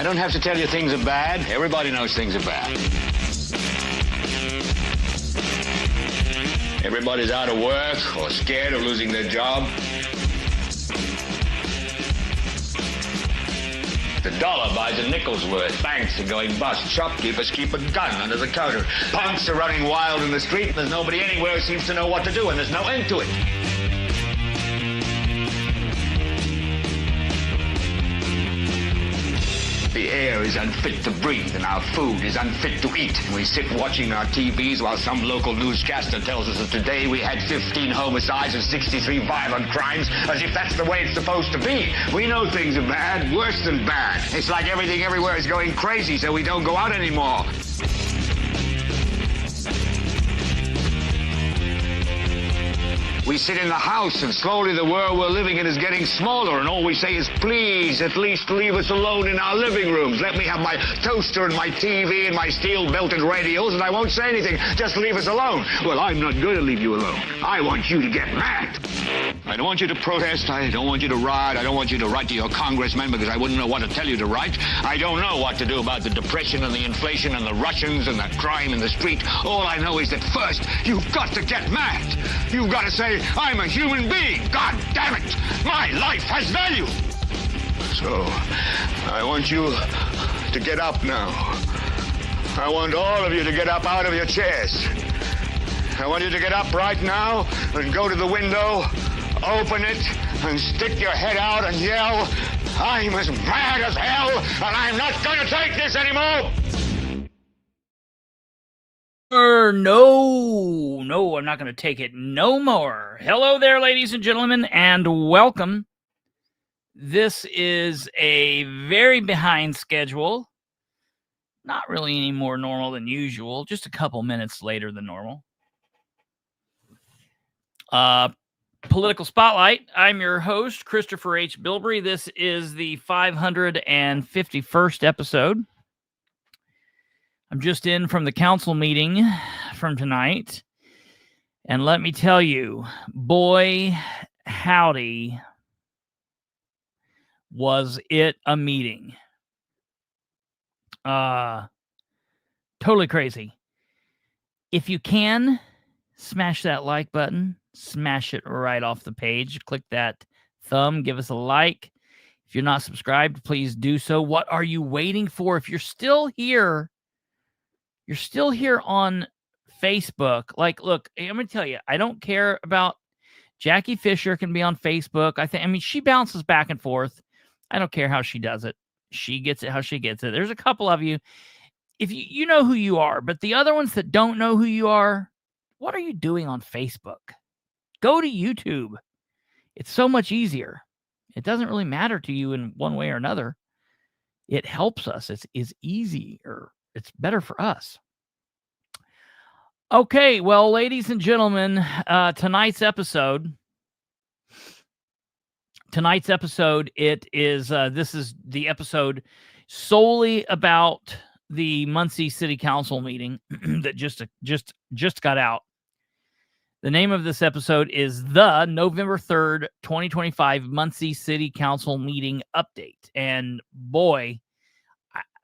don't have to tell you things are bad. Everybody knows things are bad. Everybody's out of work or scared of losing their job. The dollar buys a nickel's worth. Banks are going bust. Shopkeepers keep a gun under the counter. Punks are running wild in the street, and there's nobody anywhere who seems to know what to do, and there's no end to it. The air is unfit to breathe, and our food is unfit to eat. And we sit watching our TVs while some local newscaster tells us that today we had 15 homicides and 63 violent crimes, as if that's the way it's supposed to be. We know things are bad, worse than bad. It's like everything everywhere is going crazy, so we don't go out anymore. We sit in the house, and slowly the world we're living in is getting smaller, and all we say is, please, at least leave us alone in our living rooms. Let me have my toaster and my TV and my steel-belted radios, and I won't say anything. Just leave us alone. Well, I'm not going to leave you alone. I want you to get mad. I don't want you to protest. I don't want you to riot. I don't want you to write to your congressman, because I wouldn't know what to tell you to write. I don't know what to do about the depression and the inflation and the Russians and the crime in the street. All I know is that first, you've got to get mad. You've got to say, I'm a human being. God damn it. My life has value. So, I want you to get up now. I want all of you to get up out of your chairs. I want you to get up right now and go to the window, open it, and stick your head out and yell, I'm as mad as hell, and I'm not going to take this anymore. No, I'm not going to take it no more. Hello there, ladies and gentlemen, and welcome. This is a very behind schedule. Not really any more normal than usual, just a couple minutes later than normal. Political Spotlight. I'm your host, Kristopher H. Bilbrey. This is the 551st episode. I'm just in from the council meeting from tonight. And let me tell you, boy, howdy, was it a meeting. Totally crazy. If you can, smash that like button. Smash it right off the page. Click that thumb. Give us a like. If you're not subscribed, please do so. What are you waiting for? If you're still here, on Facebook. Like, look, I'm going to tell you, I don't care about Jackie Fisher can be on Facebook. I mean, she bounces back and forth. I don't care how she does it. She gets it how she gets it. There's a couple of you. If you know who you are, but the other ones that don't know who you are, what are you doing on Facebook? Go to YouTube. It's so much easier. It doesn't really matter to you in one way or another. It helps us. It's easier. It's better for us. Okay, well, ladies and gentlemen, tonight's episode, it is, this is the episode solely about the Muncie City Council meeting that just got out. The name of this episode is the November 3rd, 2025 Muncie City Council meeting update. And boy,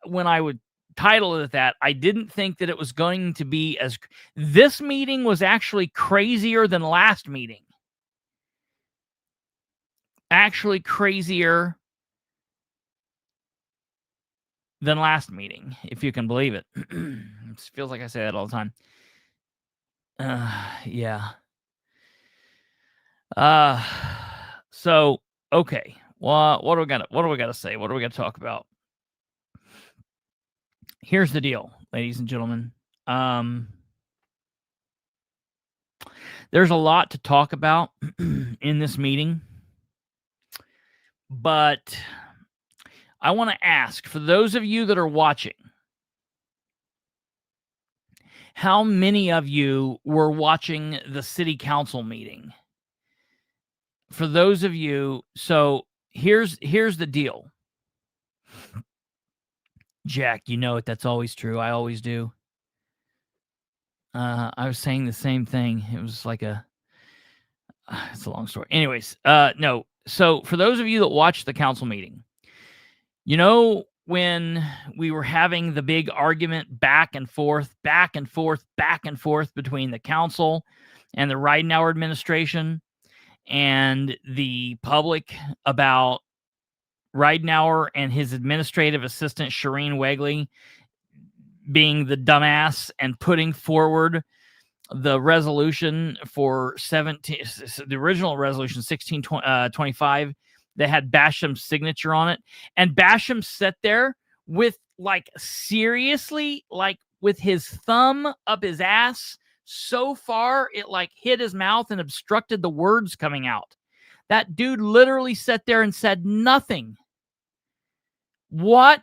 when I would title it that, I didn't think that it was going to be as... This meeting was actually crazier than last meeting. Actually crazier than last meeting, if you can believe it. It feels like I say that all the time. Yeah. So, okay. Well, what do we got to say? What do we got to talk about? Here's the deal, ladies and gentlemen. There's a lot to talk about in this meeting, but I want to ask, for those of you that are watching, how many of you were watching the city council meeting? For those of you, so here's the deal. Jack, you know it. That's always true. I always do. I was saying the same thing. It was like it's a long story. Anyways, no. So for those of you that watched the council meeting, you know when we were having the big argument back and forth between the council and the Ridenhour administration and the public about Ridenhour and his administrative assistant, Shireen Wegley, being the dumbass and putting forward the resolution for the original resolution 1625 that had Basham's signature on it. And Basham sat there with seriously, with his thumb up his ass so far it hit his mouth and obstructed the words coming out. That dude literally sat there and said nothing. What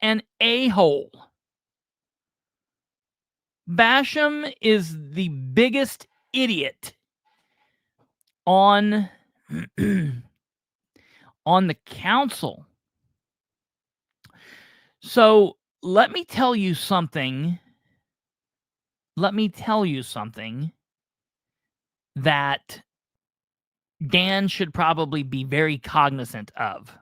an a-hole. Basham is the biggest idiot on the council. So let me tell you something. That Dan should probably be very cognizant of.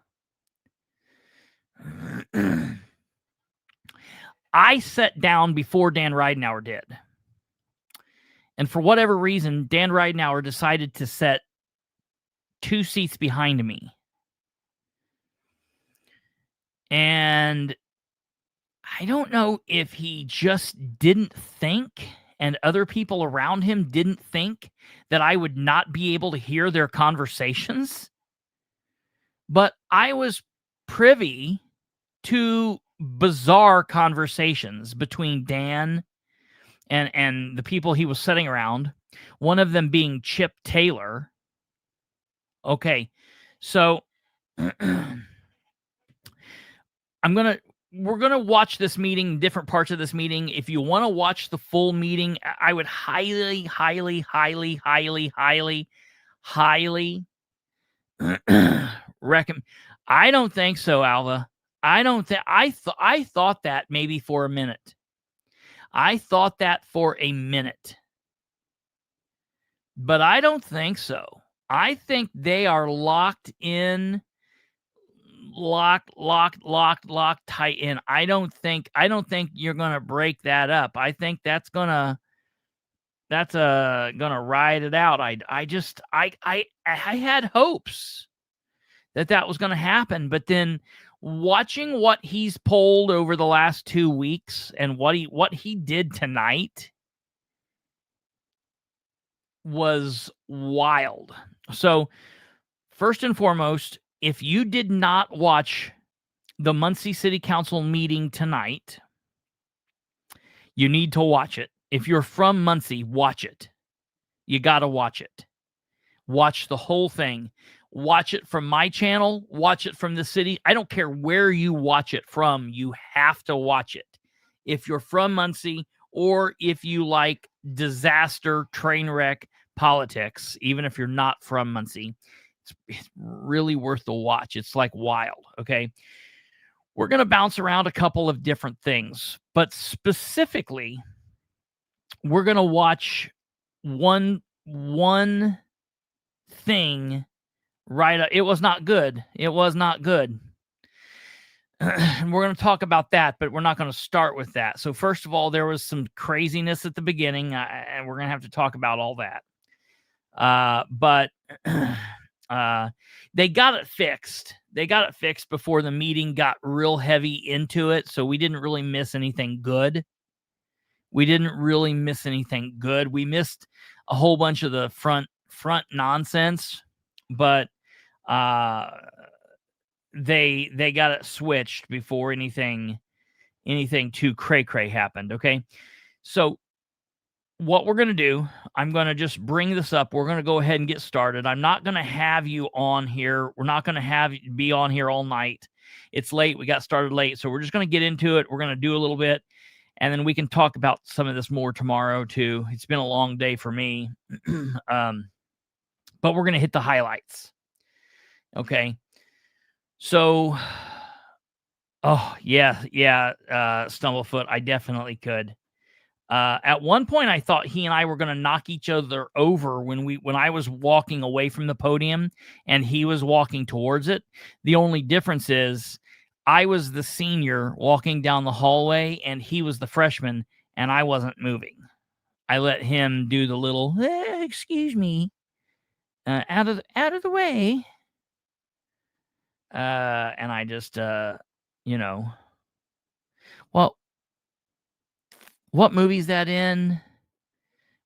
I sat down before Dan Ridenhour did. And for whatever reason, Dan Ridenhour decided to sit 2 seats behind me. And I don't know if he just didn't think and other people around him didn't think that I would not be able to hear their conversations. But I was privy to bizarre conversations between Dan and the people he was sitting around, one of them being Chip Taylor. Okay, so we're gonna watch this meeting, different parts of this meeting. If you want to watch the full meeting, I would highly recommend. I don't think so, Alva. I don't think. I thought that maybe for a minute. But I don't think so. I think they are locked in, locked tight in. I don't think you're gonna break that up. I think that's gonna ride it out. I had hopes that was gonna happen, but then watching what he's pulled over the last 2 weeks and what he did tonight was wild. So first and foremost, if you did not watch the Muncie City Council meeting tonight, you need to watch it. If you're from Muncie, watch it. You got to watch it. Watch the whole thing. Watch it from my channel. Watch it from the city. I don't care where you watch it from. You have to watch it. If you're from Muncie or if you like disaster, train wreck politics, even if you're not from Muncie, it's really worth the watch. It's wild. Okay. We're going to bounce around a couple of different things, but specifically, we're going to watch one thing. Right. It was not good. And we're going to talk about that, but we're not going to start with that. So first of all, there was some craziness at the beginning, and we're going to have to talk about all that. But they got it fixed. They got it fixed before the meeting got real heavy into it. So we didn't really miss anything good. We missed a whole bunch of the front nonsense, but they got it switched before anything too cray happened. Okay. So what we're going to do, I'm going to just bring this up. We're going to go ahead and get started. I'm not going to have you on here. We're not going to have you be on here all night. It's late. We got started late. So we're just going to get into it. We're going to do a little bit, and then we can talk about some of this more tomorrow too. It's been a long day for me. But we're going to hit the highlights. Okay. So, Stumblefoot, I definitely could. At one point, I thought he and I were going to knock each other over when I was walking away from the podium and he was walking towards it. The only difference is I was the senior walking down the hallway, and he was the freshman, and I wasn't moving. I let him do the little, excuse me, out of the way. And I just, well, what movie is that in?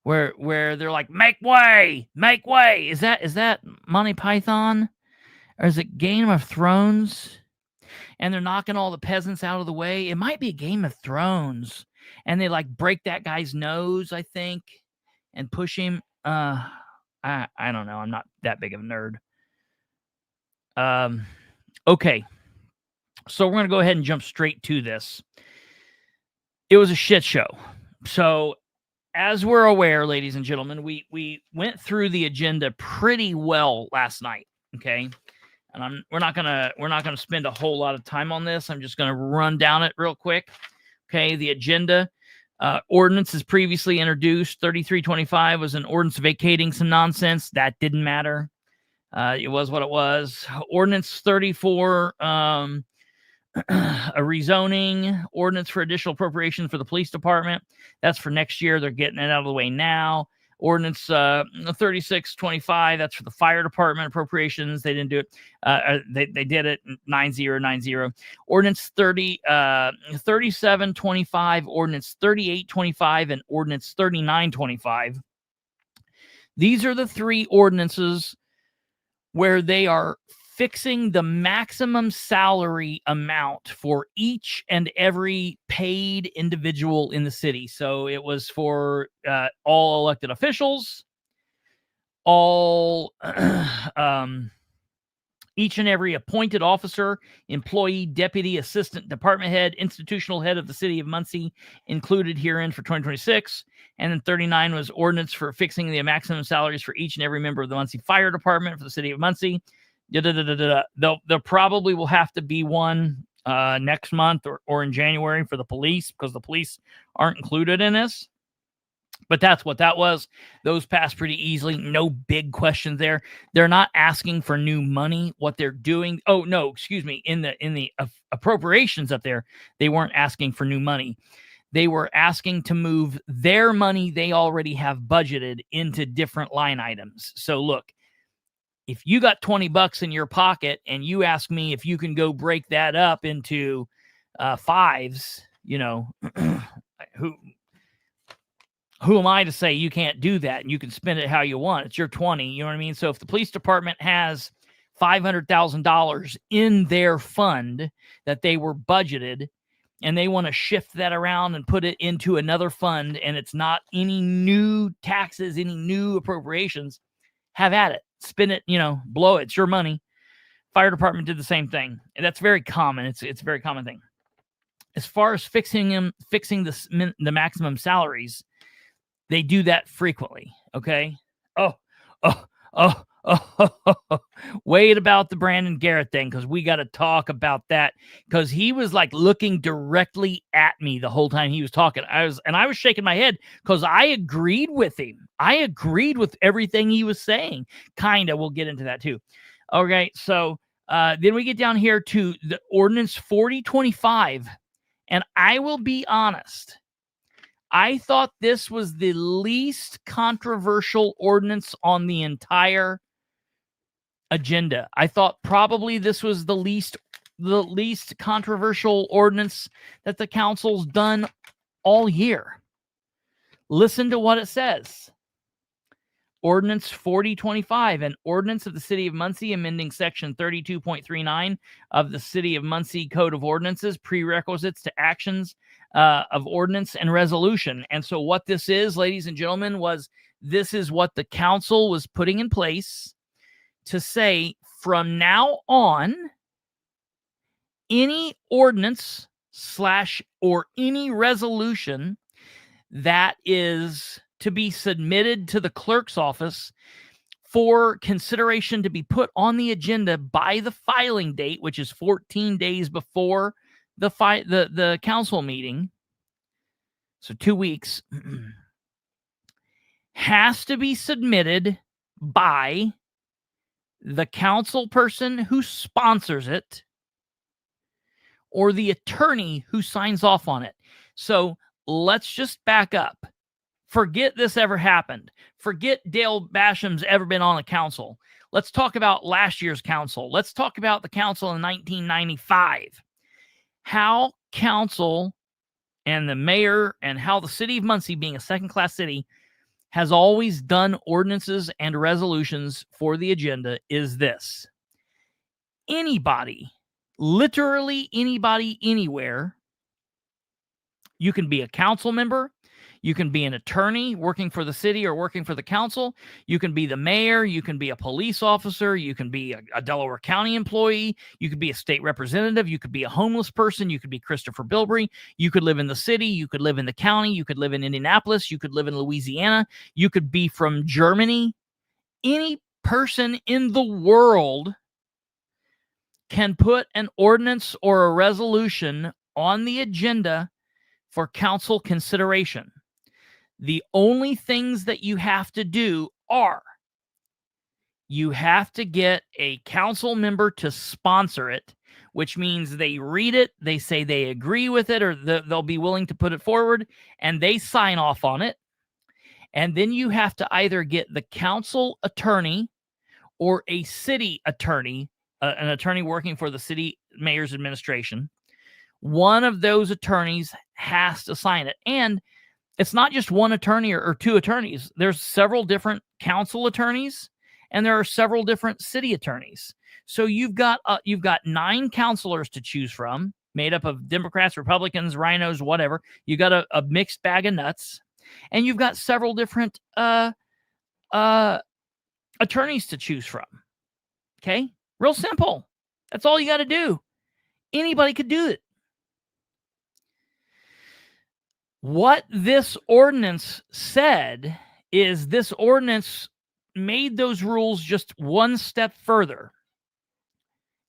Where they're like, make way. Is that Monty Python? Or is it Game of Thrones? And they're knocking all the peasants out of the way. It might be Game of Thrones. And they like break that guy's nose, I think, and push him. I don't know. I'm not that big of a nerd. Okay. So we're going to go ahead and jump straight to this. It was a shit show. So as we're aware, ladies and gentlemen, we went through the agenda pretty well last night. Okay. And we're not gonna spend a whole lot of time on this. I'm just gonna run down it real quick. Okay, the agenda. Ordinance is previously introduced. 3325 was an ordinance vacating some nonsense. That didn't matter. It was what it was. Ordinance 34, a rezoning. Ordinance for additional appropriation for the police department. That's for next year. They're getting it out of the way now. Ordinance 3625, that's for the fire department appropriations. They didn't do it. They did it 9090. Ordinance 3725, Ordinance 3825, and Ordinance 3925. These are the three ordinances where they are fixing the maximum salary amount for each and every paid individual in the city. So it was for all elected officials, all each and every appointed officer, employee, deputy, assistant, department head, institutional head of the city of Muncie included herein for 2026. And then 39 was ordinance for fixing the maximum salaries for each and every member of the Muncie Fire Department for the city of Muncie. There probably will have to be one next month or in January for the police, because the police aren't included in this. But that's what that was. Those passed pretty easily. No big questions there. They're not asking for new money. What they're doing, oh no, excuse me, in the appropriations up there, they weren't asking for new money. They were asking to move their money they already have budgeted into different line items. So look, if you got $20 in your pocket and you ask me if you can go break that up into fives, who am I to say you can't do that and you can spend it how you want? It's your 20, you know what I mean? So if the police department has $500,000 in their fund that they were budgeted, and they want to shift that around and put it into another fund, and it's not any new taxes, any new appropriations, have at it. Spin it, blow it. It's your money. Fire department did the same thing. And that's very common. It's a very common thing. As far as fixing the maximum salaries, they do that frequently. Okay. Wait about the Brandon Garrett thing, because we got to talk about that, because he was like looking directly at me the whole time he was talking. I was shaking my head because I agreed with him. I agreed with everything he was saying. Kinda. We'll get into that too. Okay, so then we get down here to the ordinance 4025, and I will be honest. I thought this was the least controversial ordinance on the entire agenda. I thought probably this was the least controversial ordinance that the council's done all year. Listen to what it says. Ordinance 4025, an ordinance of the City of Muncie amending section 32.39 of the City of Muncie Code of Ordinances, prerequisites to actions of ordinance and resolution. And so what this is, ladies and gentlemen, this is what the council was putting in place to say, from now on, any ordinance or any resolution that is to be submitted to the clerk's office for consideration to be put on the agenda by the filing date, which is 14 days before the council meeting, so 2 weeks, has to be submitted by the council person who sponsors it, or the attorney who signs off on it. So let's just back up. Forget this ever happened. Forget Dale Basham's ever been on a council. Let's talk about last year's council. Let's talk about the council in 1995. How council and the mayor and how the city of Muncie, being a second-class city, has always done ordinances and resolutions for the agenda is this. Anybody, literally anybody, anywhere, you can be a council member, you can be an attorney working for the city or working for the council, you can be the mayor, you can be a police officer, you can be a Delaware County employee, you could be a state representative, you could be a homeless person, you could be Kristopher Bilbrey, you could live in the city, you could live in the county, you could live in Indianapolis, you could live in Louisiana, you could be from Germany. Any person in the world can put an ordinance or a resolution on the agenda for council consideration. The only things that you have to do are you have to get a council member to sponsor it, which means they read it, they say they agree with it, or they'll be willing to put it forward, and they sign off on it. And then you have to either get the council attorney or a city attorney, an attorney working for the city mayor's administration. One of those attorneys has to sign it. And it's not just one attorney or two attorneys. There's several different council attorneys, and there are several different city attorneys. So you've got 9 counselors to choose from, made up of Democrats, Republicans, rhinos, whatever. You got a mixed bag of nuts, and you've got several different attorneys to choose from. Okay, real simple. That's all you got to do. Anybody could do it. What this ordinance said is this ordinance made those rules just one step further.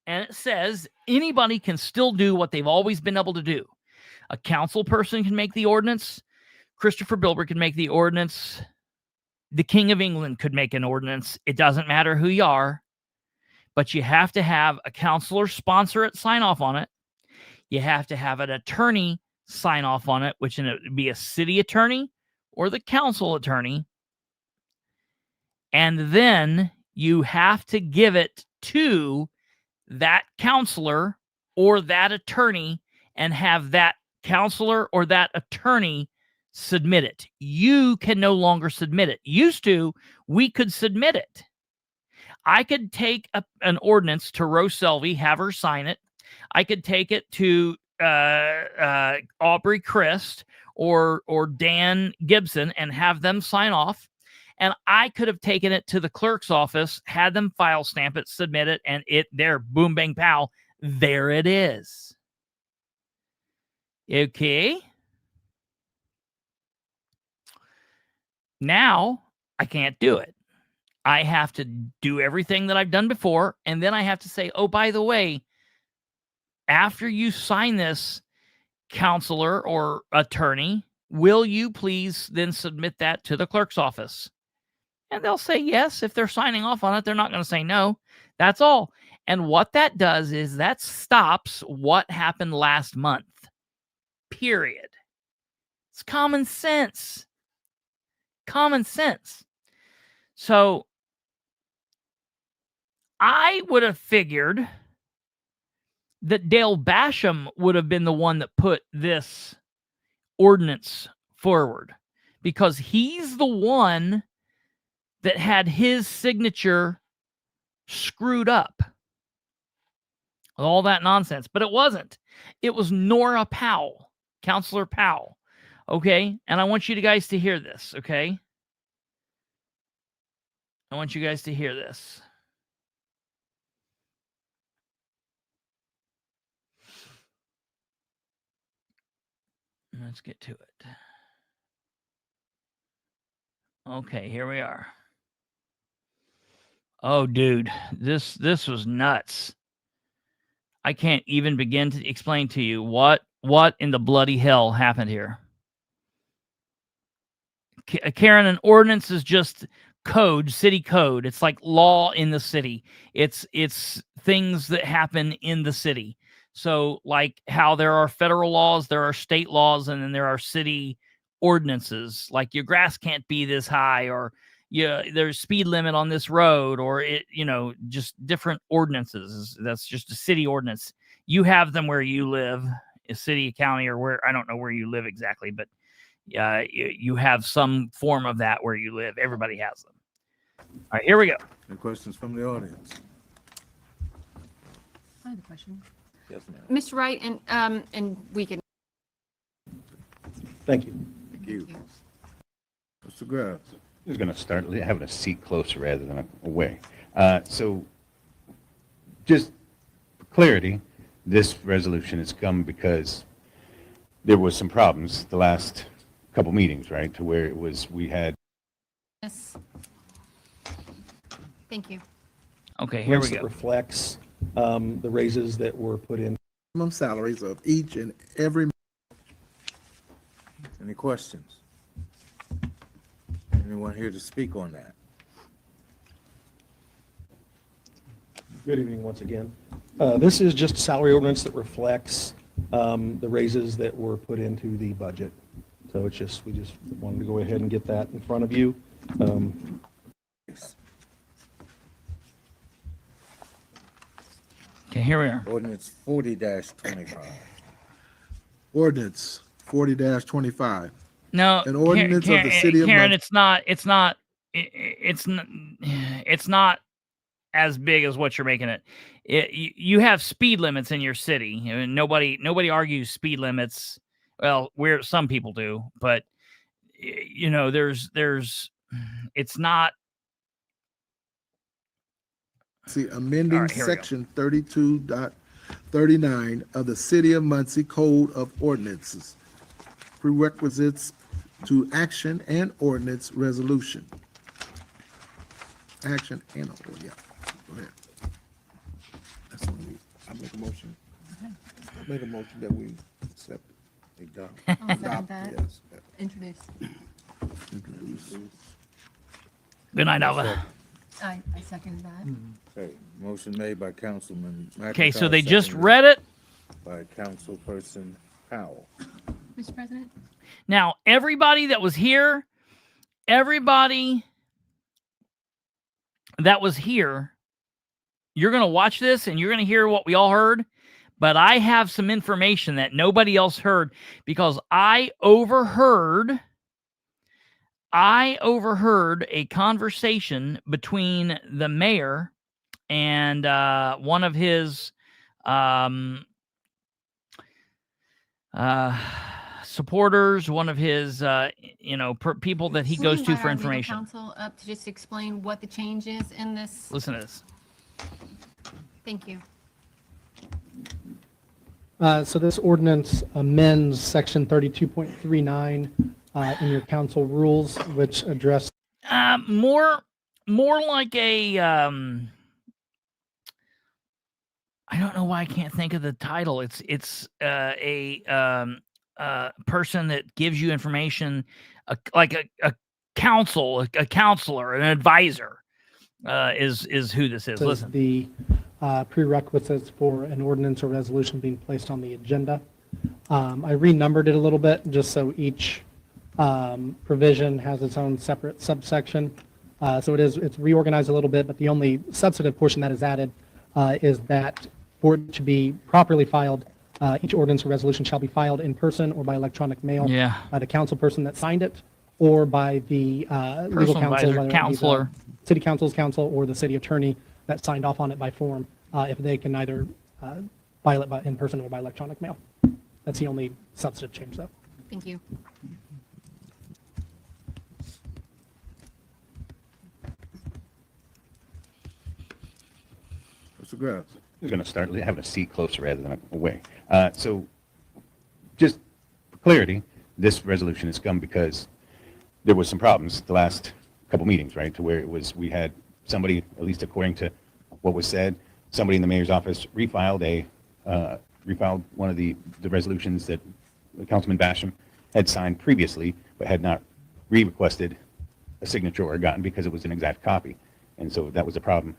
And it says anybody can still do what they've always been able to do. A council person can make the ordinance. Kristopher Bilbrey can make the ordinance. The King of England could make an ordinance. It doesn't matter who you are, but you have to have a counselor sponsor it, sign off on it. You have to have an attorney sign off on it, which would be a city attorney or the council attorney. And then you have to give it to that counselor or that attorney and have that counselor or that attorney submit it. You can no longer submit it. Used to, we could submit it. I could take an ordinance to Rose Selvey, have her sign it. I could take it to Aubrey Christ or Dan Gibson and have them sign off. And I could have taken it to the clerk's office, had them file stamp it, submit it, and there, boom, bang, pow, there it is. Okay. Now I can't do it. I have to do everything that I've done before, and then I have to say, oh, by the way, after you sign this, counselor or attorney, will you please then submit that to the clerk's office? And they'll say yes. If they're signing off on it, they're not going to say no. That's all. And what that does is that stops what happened last month. Period. It's common sense. Common sense. So I would have figured that Dale Basham would have been the one that put this ordinance forward, because he's the one that had his signature screwed up. All that nonsense. But it wasn't. It was Nora Powell, Counselor Powell. Okay? And I want you guys to hear this, okay? I want you guys to hear this. Let's get to it. Okay, here we are. Oh, dude, this was nuts. I can't even begin to explain to you what in the bloody hell happened here. Karen, an ordinance is just code, city code. It's like law in the city. It's things that happen in the city. So like how there are federal laws, there are state laws, and then there are city ordinances. Like your grass can't be this high, or there's speed limit on this road, or just different ordinances. That's just a city ordinance. You have them where you live, a city, county, or where, I don't know where you live exactly, but you have some form of that where you live. Everybody has them. All right, here we go. Any questions from the audience? I have a question. Yes, ma'am. Mr. Wright, and we can. Thank you. Thank you. Mr. Graves. I was going to start having a seat closer rather than away. So just for clarity, this resolution has come because there was some problems the last couple meetings, right? To where we had. Yes. Thank you. Okay, here we That go. reflects the raises that were put in. Minimum salaries of each and every. Any questions? Anyone here to speak on that? Good evening once again. This is just a salary ordinance that reflects the raises that were put into the budget. So we just wanted to go ahead and get that in front of you. Okay, here we are. Ordinance 40-25. Ordinance 40-25. No, An ordinance of the city of Karen, Muncie. it's not as big as what you're making it. You have speed limits in your city. I mean, nobody argues speed limits. Well, some people do, but it's not. See, amending All right, here we go. section 32.39 of the City of Muncie Code of Ordinances. Prerequisites to action and ordinance resolution. Action and, yeah, go ahead. That's what I make a motion. Make a motion that we accept. I'll second that. Yes. Introduce. Good night, Alva. I seconded that. Okay, motion made by Councilman McIntyre. Okay, so they just seconded read it. by Councilperson Powell. Mr. President? Now, everybody that was here, you're going to watch this and you're going to hear what we all heard. But I have some information that nobody else heard because I overheard a conversation between the mayor and one of his supporters, one of his people that he Can goes we to invite for our legal information. counsel up to just explain what the change is in this. Listen to this. Thank you. So this ordinance amends section 32.39 in your council rules, which address More like a I don't know why I can't think of the title. It's a person that gives you information, like a counselor, an advisor, is who this is. says Listen. the prerequisites for an ordinance or resolution being placed on the agenda. I renumbered it a little bit just so each provision has its own separate subsection. So it's reorganized a little bit, but the only substantive portion that is added is that for it to be properly filed, each ordinance or resolution shall be filed in person or by electronic mail Yeah. by the council person that signed it or by the legal Personal counsel, advisor, whether it be the counselor. city council's counsel or the city attorney that signed off on it by form, if they can either file it in person or by electronic mail. That's the only substantive change, though. Thank you. Mr. Graves. I was going to start having a seat closer rather than away. So just for clarity, this resolution has come because there was some problems the last couple meetings, right? To where we had somebody, at least according to what was said, somebody in the mayor's office refiled one of the resolutions that Councilman Basham had signed previously, but had not re-requested a signature or gotten because it was an exact copy. And so that was a problem.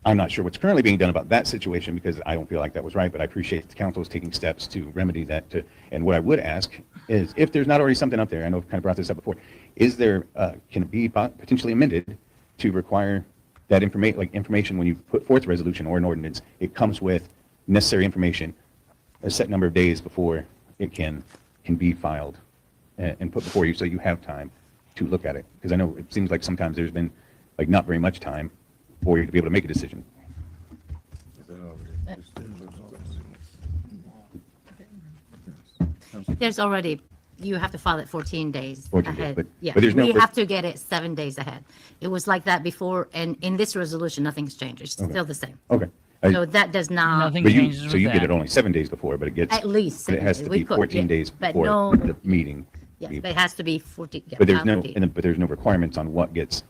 I'm not sure what's currently being done about that situation because I don't feel like that was right, but I appreciate the council is taking steps to remedy that. And what I would ask is if there's not already something up there, I know I've kind of brought this up before, is there, can it be potentially amended to require that information when you put forth a resolution or an ordinance, it comes with necessary information a set number of days before it can be filed and put before you so you have time to look at it? Because I know it seems like sometimes there's been like not very much time for you to be able to make a decision. There's already, you have to file it 14 days 14 days, ahead. but Yeah, there's no- we have to get it 7 days ahead. It was like that before, and in this resolution, nothing's changed. It's still the same. Okay. So that does not, Nothing But changes so with you get that. it only 7 days before, but it gets, at least. but it has to 7 days. be We could, 14 yeah. days But before no, the meeting. yes, but it has to be 14. Yeah, But there's no, 14. but there's no requirements on what gets,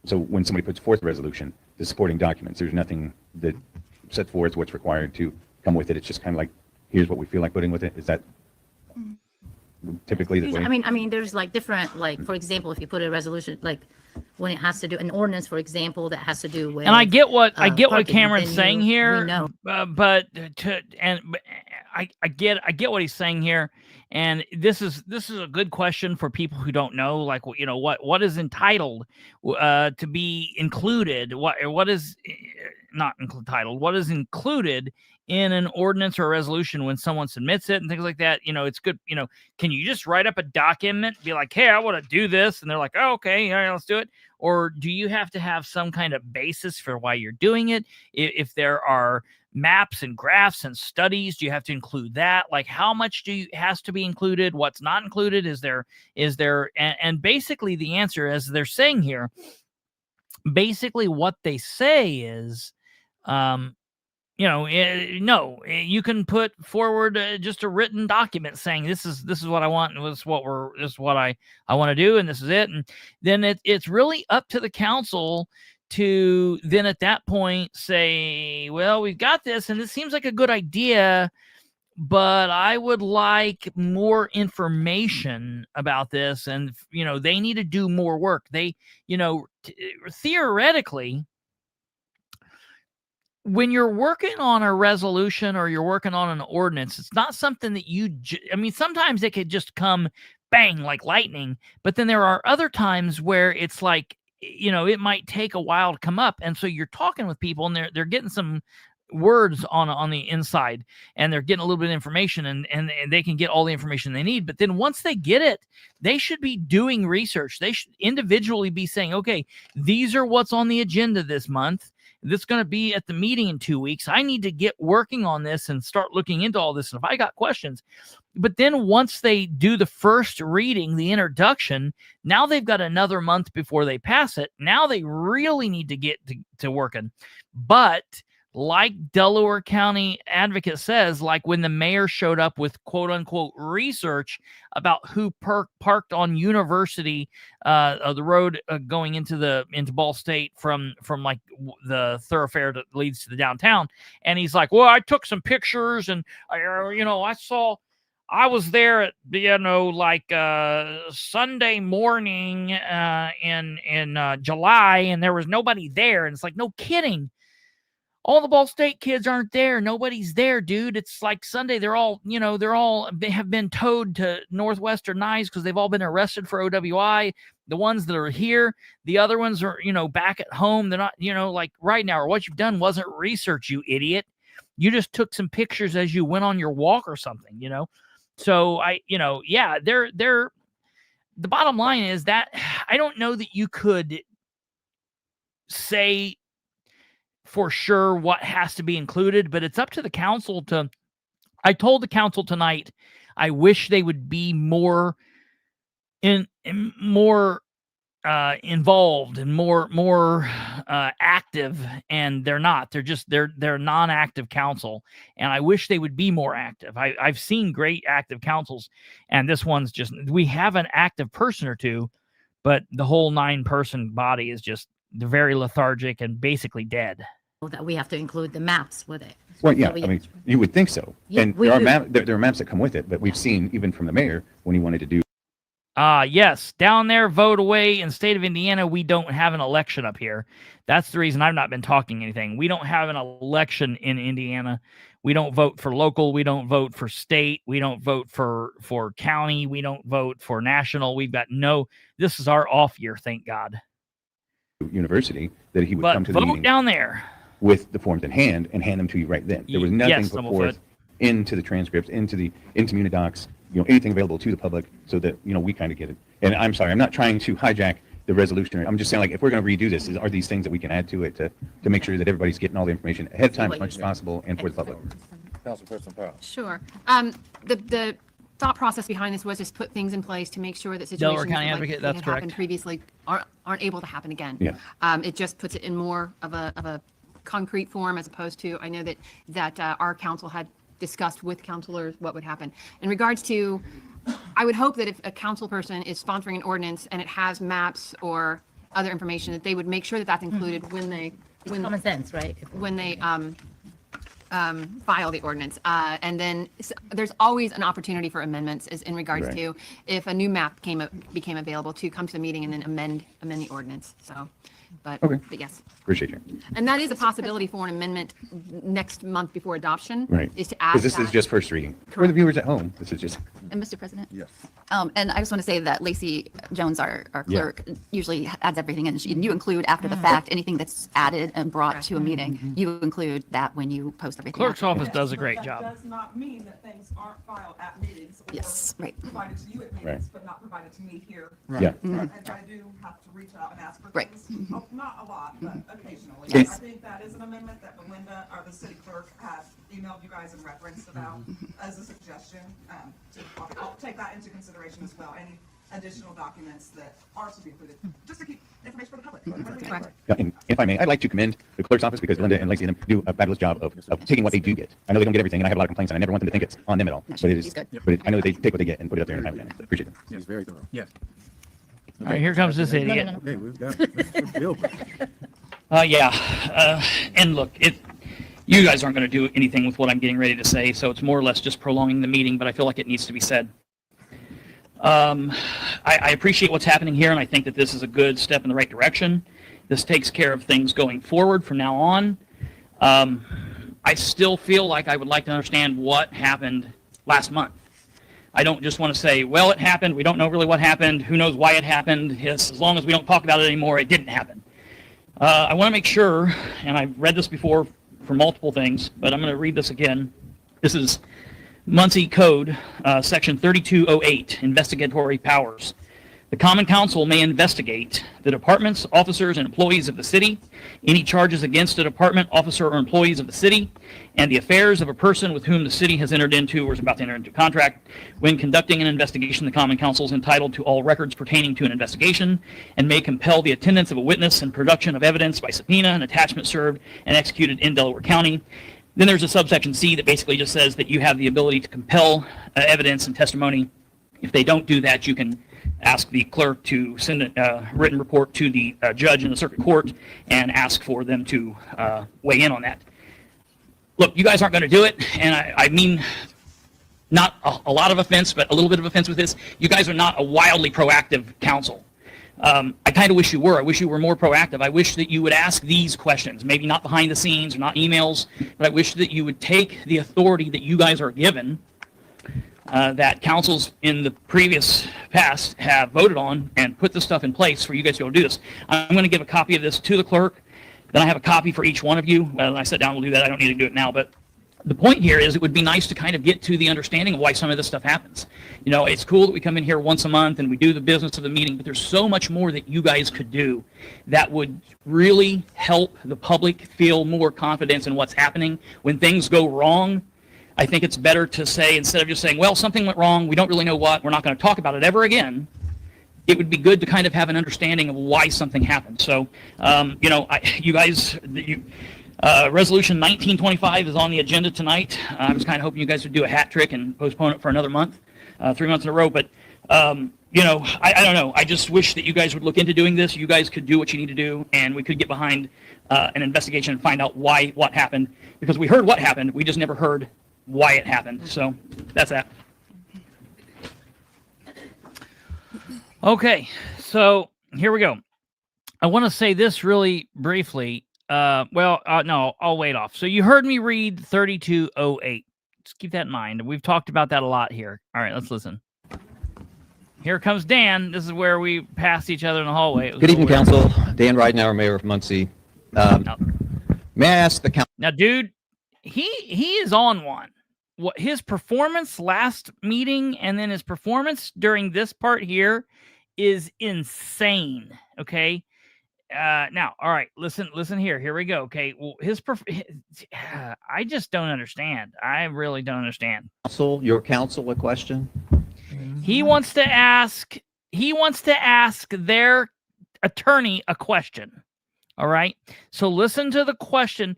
so when somebody puts forth a resolution, the supporting documents, there's nothing that sets forth what's required to come with it. It's just kind of like, here's what we feel like putting with it. Is that typically the way? I mean, there's like different, like, for example, if you put a resolution, like, when it has to do, an ordinance, for example, that has to do with. And I get what parking, Cameron's then saying we here, know. but I get what he's saying here, and this is a good question for people who don't know, like, you know, what is entitled to be included, what is not entitled, what is included in an ordinance or a resolution when someone submits it and things like that. You know, it's good. You know, can you just write up a document, be like, hey, I want to do this, and they're like, oh, okay, all right, let's do it? Or do you have to have some kind of basis for why you're doing it? If there are maps and graphs and studies, do you have to include that? Like, how much has to be included? What's not included? Is there, and basically the answer, as they're saying here, basically what they say is, no, you can put forward just a written document saying this is what I want, and this is what I want to do, and this is it. And then it's really up to the council to then at that point say, well, we've got this, and it seems like a good idea, but I would like more information about this, and they need to do more work. They, theoretically, when you're working on a resolution or you're working on an ordinance, it's not something that sometimes it could just come bang like lightning, but then there are other times where it's like, it might take a while to come up. And so you're talking with people and they're getting some words on the inside, and they're getting a little bit of information, and they can get all the information they need. But then once they get it, they should be doing research. They should individually be saying, okay, these are what's on the agenda this month. This is going to be at the meeting in 2 weeks. I need to get working on this and start looking into all this. And if I got questions, but then once they do the first reading, the introduction, now they've got another month before they pass it. Now they really need to get to working. But like Delaware County Advocate says, like when the mayor showed up with quote unquote research about who parked on University, the road going into Ball State from like the thoroughfare that leads to the downtown. And he's like, well, I took some pictures, and I was there at, Sunday morning in July, and there was nobody there. And it's like, no kidding. All the Ball State kids aren't there. Nobody's there, dude. It's like Sunday. They have been towed to Northwestern Knives because they've all been arrested for OWI. The ones that are here, the other ones are, back at home. They're not, like right now, or what you've done wasn't research, you idiot. You just took some pictures as you went on your walk or something, So the bottom line is that I don't know that you could say for sure what has to be included, but it's up to the council I told the council tonight, I wish they would be more involved and more active, and they're not. They're non-active council, and I wish they would be more active. I've seen great active councils, and this one's just, we have an active person or two, but the whole 9-person body is just very lethargic and basically dead. That we have to include the maps with it. Well, yeah, you would think so. Yeah, And there are maps that come with it, but we've seen even from the mayor when he wanted to do Yes, down there, vote away. In the state of Indiana, we don't have an election up here. That's the reason I've not been talking anything. We don't have an election in Indiana. We don't vote for local. We don't vote for state. We don't vote for county. We don't vote for national. We've got this is our off year, thank God. University, that he would But come to the vote meeting down there. with the forms in hand and hand them to you right then. There was nothing Yes, put Stumblefoot. forth into the transcripts, into Munidocs, anything available to the public so that, we kind of get it. And I'm sorry, I'm not trying to hijack the resolution. I'm just saying, like, if we're going to redo this, are these things that we can add to it to make sure that everybody's getting all the information ahead of time as much as possible and for the public? Councilperson Powell. Sure. The thought process behind this was just put things in place to make sure that Delaware situations County like Advocate, that that's had happened correct. previously aren't able to happen again. Yeah. It just puts it in more of a concrete form as opposed to, I know that our council had discussed with counselors what would happen. In regards to, I would hope that if a council person is sponsoring an ordinance and it has maps or other information, that they would make sure that that's included when they Common sense, right? file the ordinance. And then there's always an opportunity for amendments is in regards Right. to if a new map became available to come to the meeting and then amend the ordinance. So, but yes. Appreciate you. And that is a possibility for an amendment next month before adoption. Right. Is to add Because this is that. just first reading. For the viewers at home, this is just, And Mr. President? Yes. And I just want to say that Lacey Jones, our Yeah. clerk, usually adds everything in. And you include after the fact, anything that's added and brought to a meeting, you include that when you post everything. Clerk's after. office does a great That job. does not mean that things aren't filed at meetings. or Yes, right. Provided to you at meetings, but not provided to me here. yeah. And I do have to reach out and ask for Right. things. Oh, not a lot, but occasionally. Yes. I think that is an amendment that Belinda, or the city clerk, had emailed you guys and referenced about as a suggestion. I'll take that into consideration as well. Any additional documents that are to be included, just to keep information for the public. Yeah, and if I may, I'd like to commend the clerk's office because Linda and Lacey and them do a fabulous job of taking what they do get. I know they don't get everything, and I have a lot of complaints, and I never want them to think it's on them at all. No, But it is, she's good. I know that they take what they get and put it up there and have it. So appreciate it. He's very thorough. Yes. All right, here comes this idiot. Okay, we've got Mr. Bilbrey. And look, you guys aren't going to do anything with what I'm getting ready to say, so it's more or less just prolonging the meeting, but I feel like it needs to be said. I appreciate what's happening here, and I think that this is a good step in the right direction. This takes care of things going forward from now on. I still feel like I would like to understand what happened last month. I don't just want to say, well, it happened. We don't know really what happened. Who knows why it happened? Yes, as long as we don't talk about it anymore, it didn't happen. I want to make sure, and I've read this before for multiple things, but I'm going to read this again. This is Muncie Code, Section 3208, Investigatory Powers. The Common Council may investigate the departments, officers, and employees of the city, any charges against a department, officer, or employees of the city, and the affairs of a person with whom the city has entered into or is about to enter into contract. When conducting an investigation, the Common Council is entitled to all records pertaining to an investigation and may compel the attendance of a witness and production of evidence by subpoena and attachment served and executed in Delaware County. Then there's a subsection C that basically just says that you have the ability to compel evidence and testimony. If they don't do that, you can ask the clerk to send a written report to the judge in the circuit court and ask for them to weigh in on that. Look, you guys aren't going to do it, and I mean not a lot of offense, but a little bit of offense with this. You guys are not a wildly proactive council. I kind of wish you were. I wish you were more proactive. I wish that you would ask these questions, maybe not behind the scenes or not emails, but I wish that you would take the authority that you guys are given, that councils in the previous past have voted on, and put this stuff in place for you guys to be able to do this. I'm going to give a copy of this to the clerk. Then I have a copy for each one of you. When I sit down, we'll do that. I don't need to do it now, but the point here is it would be nice to kind of get to the understanding of why some of this stuff happens. You know, it's cool that we come in here once a month and we do the business of the meeting, but there's so much more that you guys could do that would really help the public feel more confidence in what's happening. When things go wrong, I think it's better to say, instead of just saying, well, something went wrong, we don't really know what, we're not going to talk about it ever again, it would be good to kind of have an understanding of why something happened. So, you know, Resolution 1925 is on the agenda tonight. I was kind of hoping you guys would do a hat trick and postpone it for another month, 3 months in a row. But, you know, I don't know. I just wish that you guys would look into doing this. You guys could do what you need to do, and we could get behind an investigation and find out what happened. Because we heard what happened, we just never heard why it happened. So that's that. Okay, so here we go. I want to say this really briefly. No, I'll wait off. So you heard me read 3208. Just keep that in mind. We've talked about that a lot here. All right, let's listen. Here comes Dan. This is where we passed each other in the hallway. Good evening, Council. Dan Ridenhour, Mayor of Muncie. May I ask the council? Now, dude, he is on one. What his performance last meeting and then his performance during this part here is insane. Okay. Now, all right, listen here. Here we go. Okay. Well, I just don't understand. I really don't understand. Your council a question? He wants to ask their attorney a question. All right. So listen to the question.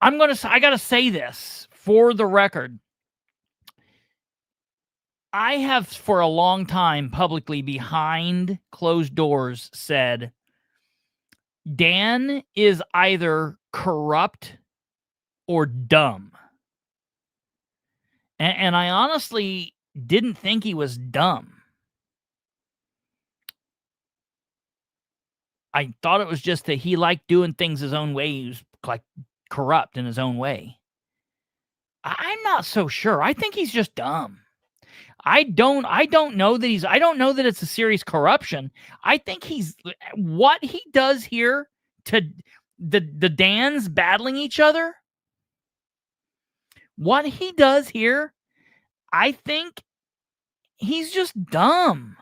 I got to say this for the record. I have for a long time publicly behind closed doors said Dan is either corrupt or dumb. And I honestly didn't think he was dumb. I thought it was just that he liked doing things his own way. He was like corrupt in his own way. I'm not so sure. I think he's just dumb. I don't know that it's a serious corruption. I think what he does here to the Dans battling each other. What he does here, I think he's just dumb.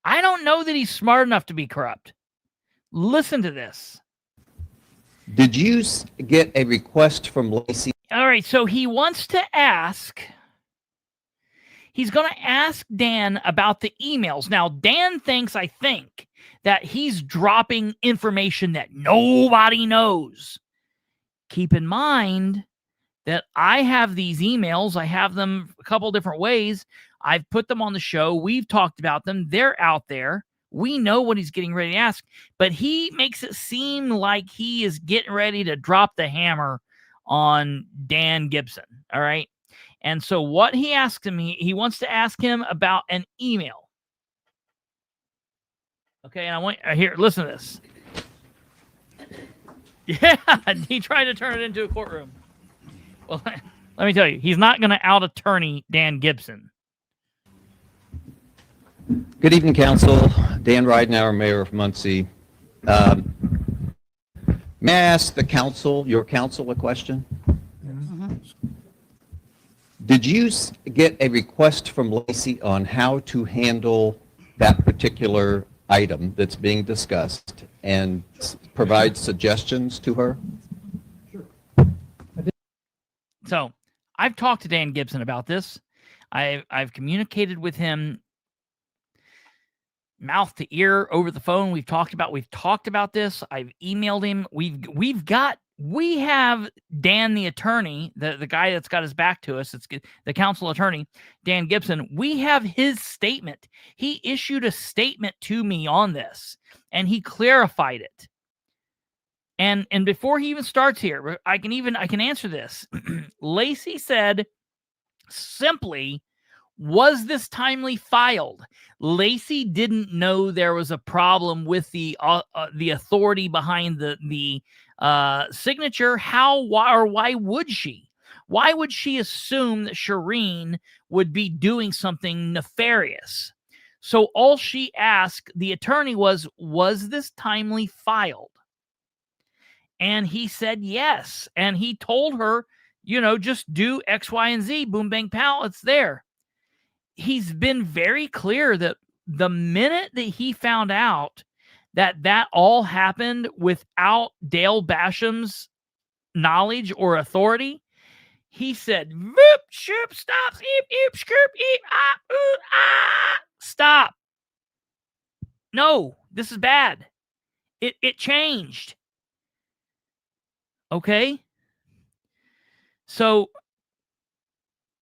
I don't know that he's smart enough to be corrupt. Listen to this. Did you get a request from Lacey? All right, so he wants to ask. He's going to ask Dan about the emails. Now, Dan thinks, I think, that he's dropping information that nobody knows. Keep in mind that I have these emails. I have them a couple different ways. I've put them on the show. We've talked about them. They're out there. We know what he's getting ready to ask, but he makes it seem like he is getting ready to drop the hammer on Dan Gibson. All right. And so what he asks him, he wants to ask him about an email. Okay. And I want here, listen to this. Yeah. He tried to turn it into a courtroom. Well, let me tell you, he's not going to out attorney Dan Gibson. Good evening, Council. Dan Ridenhour, Mayor of Muncie. May I ask the council, your council, a question? Did you get a request from Lacey on how to handle that particular item that's being discussed and provide suggestions to her? So I've talked to Dan Gibson about this. I've communicated with him mouth to ear over the phone. We've talked about this. I've emailed him. We have Dan, the attorney, the guy that's got his back to us. It's the council attorney, Dan Gibson. We have his statement. He issued a statement to me on this, and he clarified it. And before he even starts here, I can answer this. Lacey said simply, was this timely filed? Lacey didn't know there was a problem with the authority behind the signature. Why would she? Why would she assume that Shireen would be doing something nefarious? So all she asked the attorney was this timely filed? And he said yes. And he told her, just do X, Y, and Z. Boom, bang, pow. It's there. He's been very clear that the minute that he found out that all happened without Dale Basham's knowledge or authority, he said, "Voop, shoop, stop, eep, eep, scoop, eep, ah, ooh, ah, stop. No, this is bad. It changed." Okay? So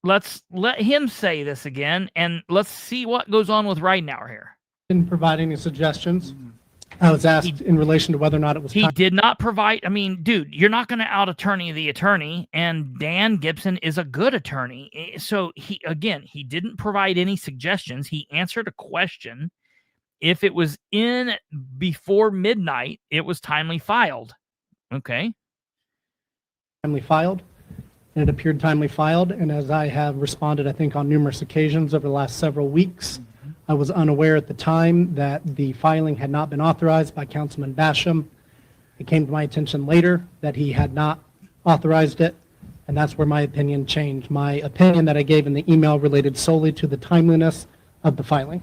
let's let him say this again, and let's see what goes on with Ridenhour here. Didn't provide any suggestions. I was asked in relation to whether or not it was. He did not provide. I mean, dude, you're not going to out attorney the attorney, and Dan Gibson is a good attorney. So he didn't provide any suggestions. He answered a question. If it was in before midnight, it was timely filed. Okay. Timely filed, and it appeared timely filed. And as I have responded, I think on numerous occasions over the last several weeks, I was unaware at the time that the filing had not been authorized by Councilman Basham. It came to my attention later that he had not authorized it, and that's where my opinion changed. My opinion that I gave in the email related solely to the timeliness of the filing.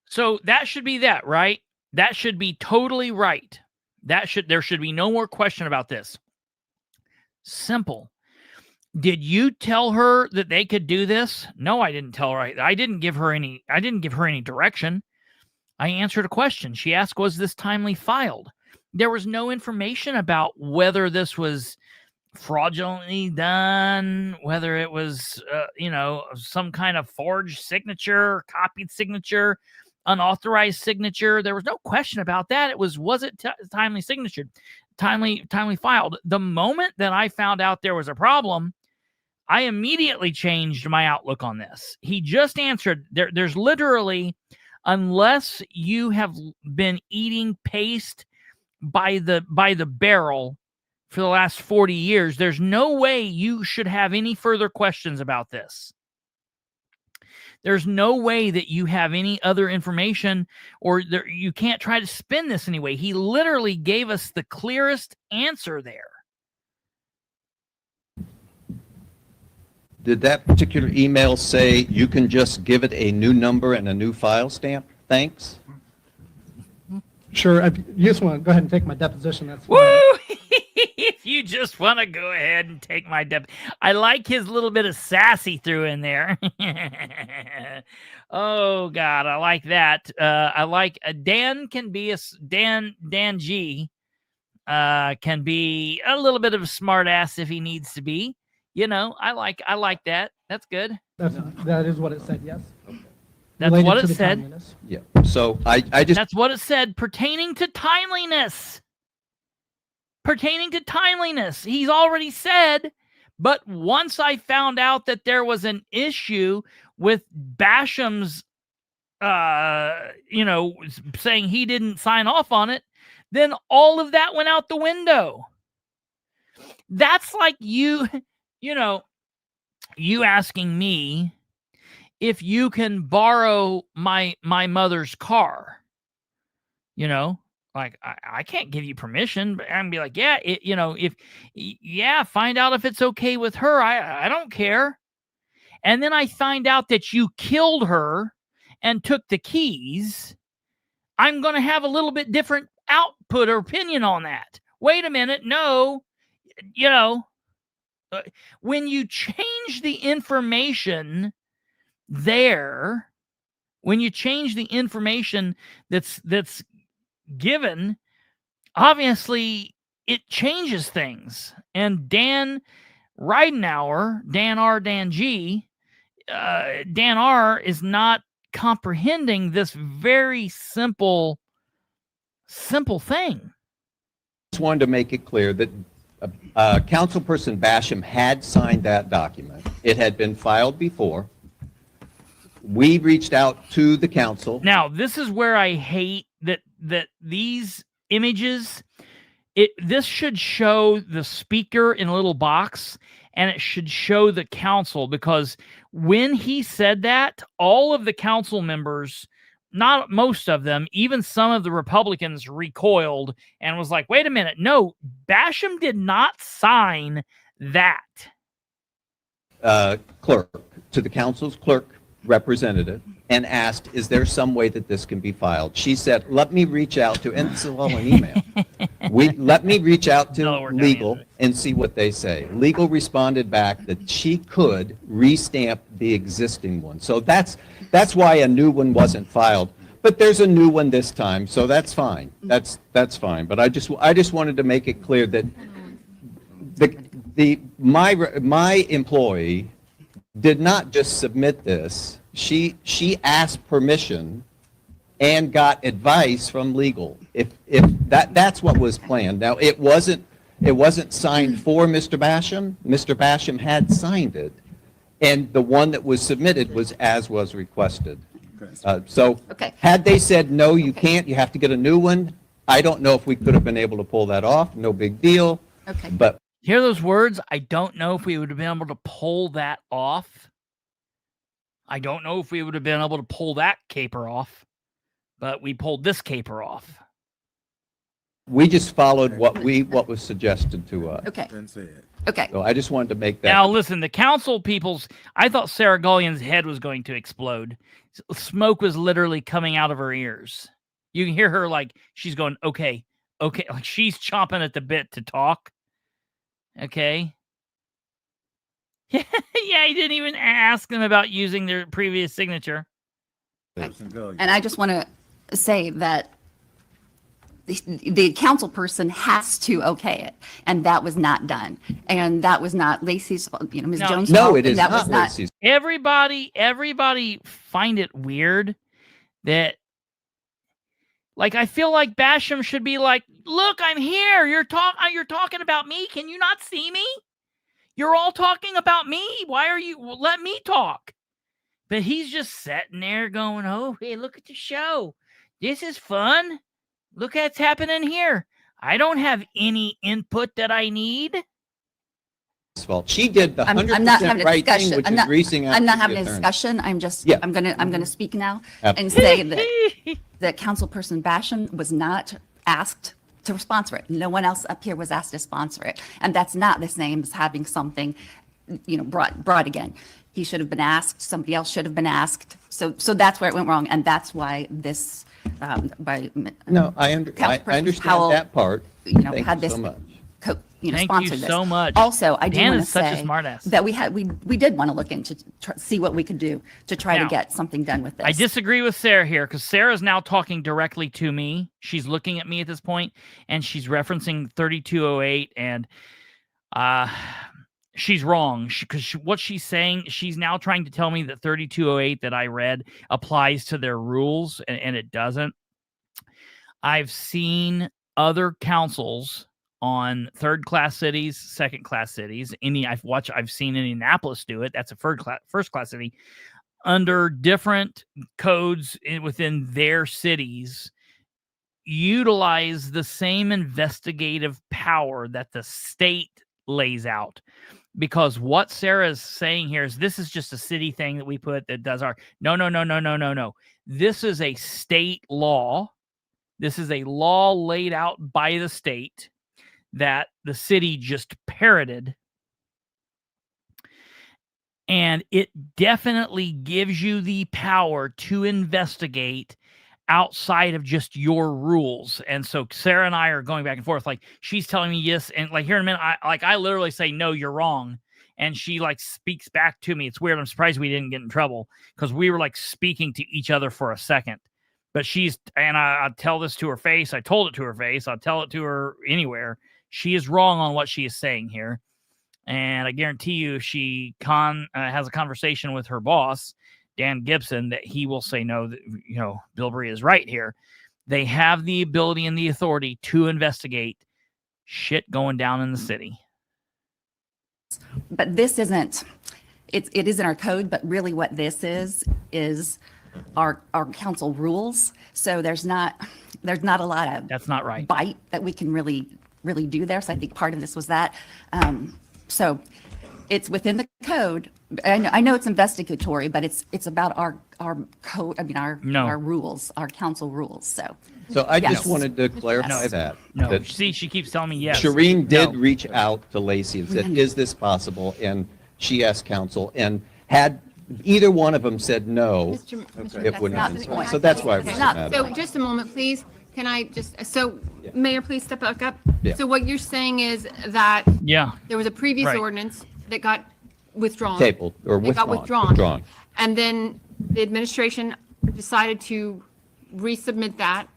So that should be that, right? That should be totally right. There should be no more question about this. Simple. Did you tell her that they could do this? No, I didn't tell her. I didn't give her any direction. I answered a question. She asked, was this timely filed? There was no information about whether this was fraudulently done, whether it was, some kind of forged signature, copied signature, unauthorized signature. There was no question about that. Was it timely signature, timely filed? The moment that I found out there was a problem, I immediately changed my outlook on this. He just answered, there's literally, unless you have been eating paste by the barrel for the last 40 years, there's no way you should have any further questions about this. There's no way that you have any other information, or you can't try to spin this anyway. He literally gave us the clearest answer there. Did that particular email say you can just give it a new number and a new file stamp? Thanks. Sure, if you just want to go ahead and take my deposition, that's fine. Woo! If you just want to go ahead and take my I like his little bit of sassy threw in there. Oh God, I like that. I like Dan can be Dan G. Can be a little bit of a smart ass if he needs to be. I like that. That's good. That is what it said, yes. That's Related what to it the said. timeliness. Yeah. So I just. That's what it said, pertaining to timeliness. Pertaining to timeliness. He's already said, but once I found out that there was an issue with Basham's, saying he didn't sign off on it, then all of that went out the window. That's like you asking me if you can borrow my mother's car. Like I can't give you permission, but I'm be like, find out if it's okay with her. I don't care. And then I find out that you killed her and took the keys. I'm going to have a little bit different output or opinion on that. Wait a minute. No, when you change the information there, when you change the information that's given, obviously it changes things. And Dan Ridenauer, Dan R, Dan G, Dan R is not comprehending this very simple thing. Just wanted to make it clear that Councilperson Basham had signed that document. It had been filed before. We reached out to the council. Now, this is where I hate that these images, this should show the speaker in a little box, and it should show the council, because when he said that, all of the council members, not most of them, even some of the Republicans recoiled and was like, wait a minute, no, Basham did not sign that. Clerk, to the council's clerk representative, and asked, is there some way that this can be filed? She said, let me reach out to, and this is all an email. Let me reach out to legal and see what they say. Legal responded back that she could restamp the existing one. So that's why a new one wasn't filed. But there's a new one this time, so that's fine. That's fine. But I just wanted to make it clear that my employee did not just submit this. She asked permission and got advice from legal. If that's what was planned. Now, it wasn't signed for Mr. Basham. Mr. Basham had signed it, and the one that was submitted was as was requested. So Okay. had they said, no, you can't, you have to get a new one, I don't know if we could have been able to pull that off. No big deal. Okay. But Hear those words? I don't know if we would have been able to pull that off. I don't know if we would have been able to pull that caper off, but we pulled this caper off. we just followed what was suggested to us. Okay. And said. Okay. So I just wanted to make that. Now, listen, the council people's, I thought Sarah Gullion's head was going to explode. Smoke was literally coming out of her ears. You can hear her like she's going, okay, like she's chomping at the bit to talk. Okay. Yeah, he didn't even ask them about using their previous signature. And And I just want to say that the council person has to okay it, and that was not done. And that was not Lacey's, Ms. No. Jones' No, fault, it and is that not was not. Lacey's. Everybody find it weird that, like, I feel like Basham should be like, look, I'm here. You're talking about me. Can you not see me? You're all talking about me. Why are you? Let me talk. But he's just sitting there going, oh, hey, look at the show. This is fun. Look what's happening here. I don't have any input that I need. Fault. She did the I'm not 100% having a right thing, discussion. which I'm is not- greasing out I'm not the having a attorney. discussion. I'm just, Yeah. I'm gonna speak now and Absolutely. say that councilperson Basham was not asked to sponsor it. No one else up here was asked to sponsor it. And that's not the same as having something, brought again. He should have been asked, somebody else should have been asked. So that's where it went wrong. And that's why this, No, I Councilperson understand Howell, that part. Thank had you this so much. Thank sponsored you this. so much. Also, I do Dan want is to such a say smartass. that we did want to look into, see what we could do to try to Now, get something done with this. I disagree with Sarah here because Sarah's now talking directly to me. She's looking at me at this point, and she's referencing 3208, and she's wrong because what she's saying, she's now trying to tell me that 3208 that I read applies to their rules, and it doesn't. I've seen other councils on third-class cities, second-class cities. I've seen Indianapolis do it. That's a first-class city. Under different codes within their cities, utilize the same investigative power that the state lays out. Because what Sarah is saying here is this is just a city thing that we put that does our... No. This is a state law. This is a law laid out by the state that the city just parroted. And it definitely gives you the power to investigate outside of just your rules. And so Sarah and I are going back and forth. Like, she's telling me yes. And like, here in a minute, I literally say, no, you're wrong. And she like speaks back to me. It's weird. I'm surprised we didn't get in trouble because we were like speaking to each other for a second. But I tell this to her face. I told it to her face. I'll tell it to her anywhere. She is wrong on what she is saying here. And I guarantee you, if she has a conversation with her boss, Dan Gibson, that he will say, no, that, Bilbrey is right here. They have the ability and the authority to investigate shit going down in the city. But this isn't, it is in our code, but really what this is our council rules. So there's not a lot of That's not right. bite that we can really do there. So I think part of this was that. So it's within the code. I know it's investigatory, but it's about our code. I mean, our rules, our council rules. So I just Yes. wanted to clarify that. No, that see, she keeps telling me yes. Shireen did No. reach out to Lacey and said, is this possible? And she asked counsel, and had either one of them said no, Mr. it wouldn't not have the been. point. So that's why it was It's not. matter. So just a moment, please. Can I Mayor, please step back up. Yeah. So what you're saying is that Yeah. there was a previous Right. ordinance that got withdrawn. Tabled or It got withdrawn. And then the administration decided to resubmit that.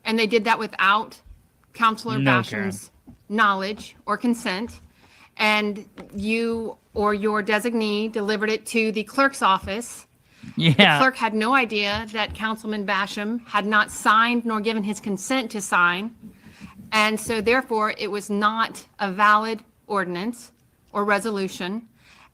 And they did that without Counselor No, Basham's knowledge or consent. And you or your designee delivered it to the clerk's office The Yeah. clerk had no idea that Councilman Basham had not signed nor given his consent to sign. And so therefore, it was not a valid ordinance or resolution.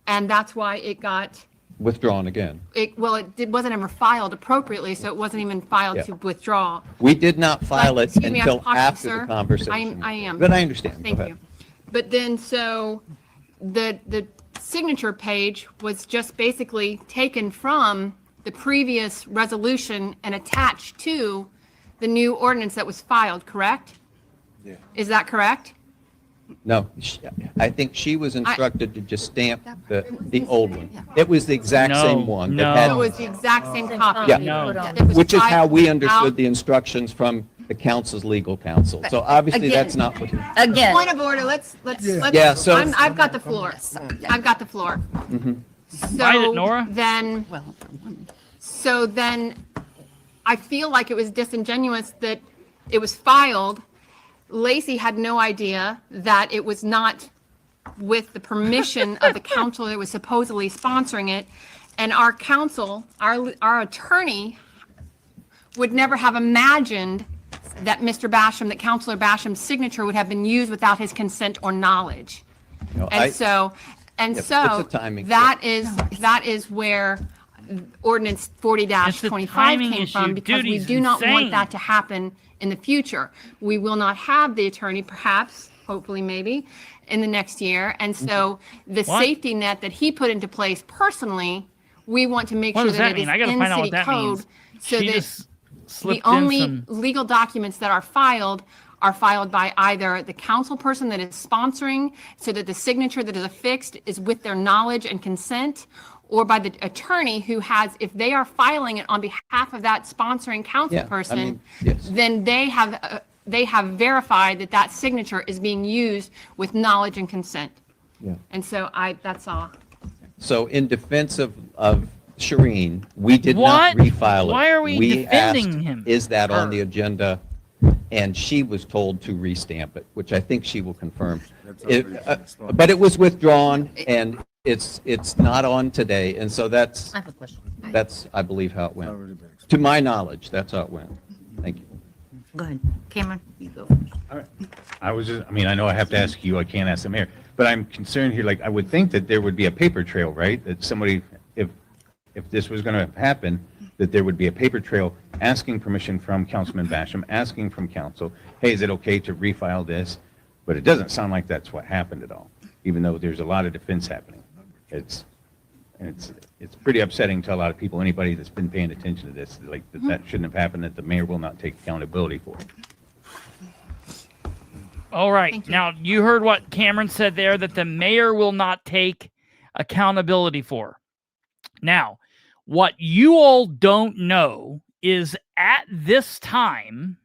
And that's why it got, Withdrawn again. wasn't ever filed appropriately, so it wasn't even filed Yeah. to withdraw. We did not file it Excuse me, I'm until talking, after sir. the conversation. I am. But I understand. Go Thank ahead. you. But then, so the signature page was just basically taken from the previous resolution and attached to the new ordinance that was filed, correct? Yeah. Is that correct? No, I think she was instructed to just stamp the old one. It was the exact No, same one. that no. had- It was the exact same copy. Yeah. No. It was Which is how we filed understood out. the instructions from the council's legal counsel. So obviously, Again. that's not what. Again, Point of order, let's, Yeah, so- I've got the floor. I've got the floor. Write it, Nora. well, for one. So then I feel like it was disingenuous that it was filed. Lacey had no idea that it was not with the permission of the council that was supposedly sponsoring it. And our council, our attorney would never have imagined that Mr. Basham, that Councilor Basham's signature would have been used without his consent or knowledge. No, And so, it's a timing that is where ordinance 40-25 timing came issue. from, because we Duty's do not want insane. that to happen in the future. We will not have the attorney, perhaps, hopefully, maybe, in the next year. And so the What? safety net that he put into place personally, we want to make What sure does that that it is mean? I gotta in find out city what that code. means. So She that just the slipped in only some. legal documents that are filed by either the council person that is sponsoring, so that the signature that is affixed is with their knowledge and consent, or by the attorney who has, if they are filing it on behalf of that sponsoring council Yeah, I person, mean, yes. then they have verified that that signature is being used with knowledge and consent. Yeah. And so that's all. So in defense of Shireen, we did What? not refile it. Why are we defending asked, him? Is that on Her. the agenda? And she was told to restamp it, which I think she will confirm. But it was withdrawn, and it's not on today, and so that's, I have a question. I believe, how it went. To my knowledge, that's how it went. Thank you. Go ahead. Cameron, you go. I mean, I know I have to ask you, I can't ask the mayor, but I'm concerned here, like, I would think that there would be a paper trail, right? That somebody, if this was going to happen, that there would be a paper trail asking permission from Councilman Basham, asking from council, hey, is it okay to refile this? But it doesn't sound like that's what happened at all, even though there's a lot of defense happening. It's pretty upsetting to a lot of people, anybody that's been paying attention to this, like, that shouldn't have happened, that the mayor will not take accountability for it. All right. Thank you. Now, you heard what Cameron said there, that the mayor will not take accountability for. Now, what you all don't know is at this time,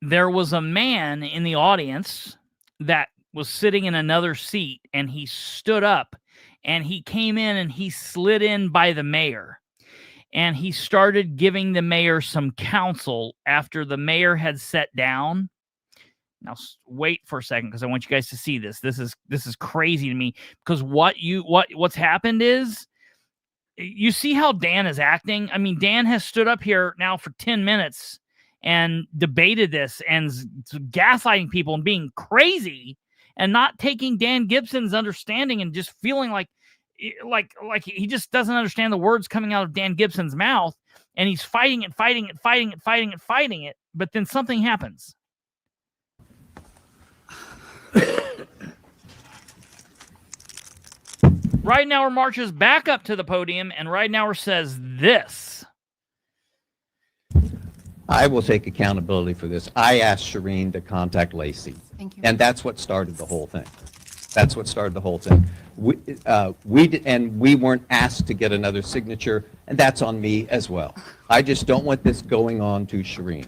there was a man in the audience that was sitting in another seat, and he stood up and he came in and he slid in by the mayor. And he started giving the mayor some counsel after the mayor had sat down. Now wait for a second, because I want you guys to see this. This is crazy to me, because what's happened is, you see how Dan is acting. I mean, Dan has stood up here now for 10 minutes and debated this and gaslighting people and being crazy and not taking Dan Gibson's understanding and just feeling like he just doesn't understand the words coming out of Dan Gibson's mouth, and he's fighting it. But then something happens. Ridenour marches back up to the podium, and Ridenour says this. I will take accountability for this. I asked Shireen to contact Lacey. Thank you. And that's what started the whole thing. That's what started the whole thing. We weren't asked to get another signature, and that's on me as well. I just don't want this going on to Shireen,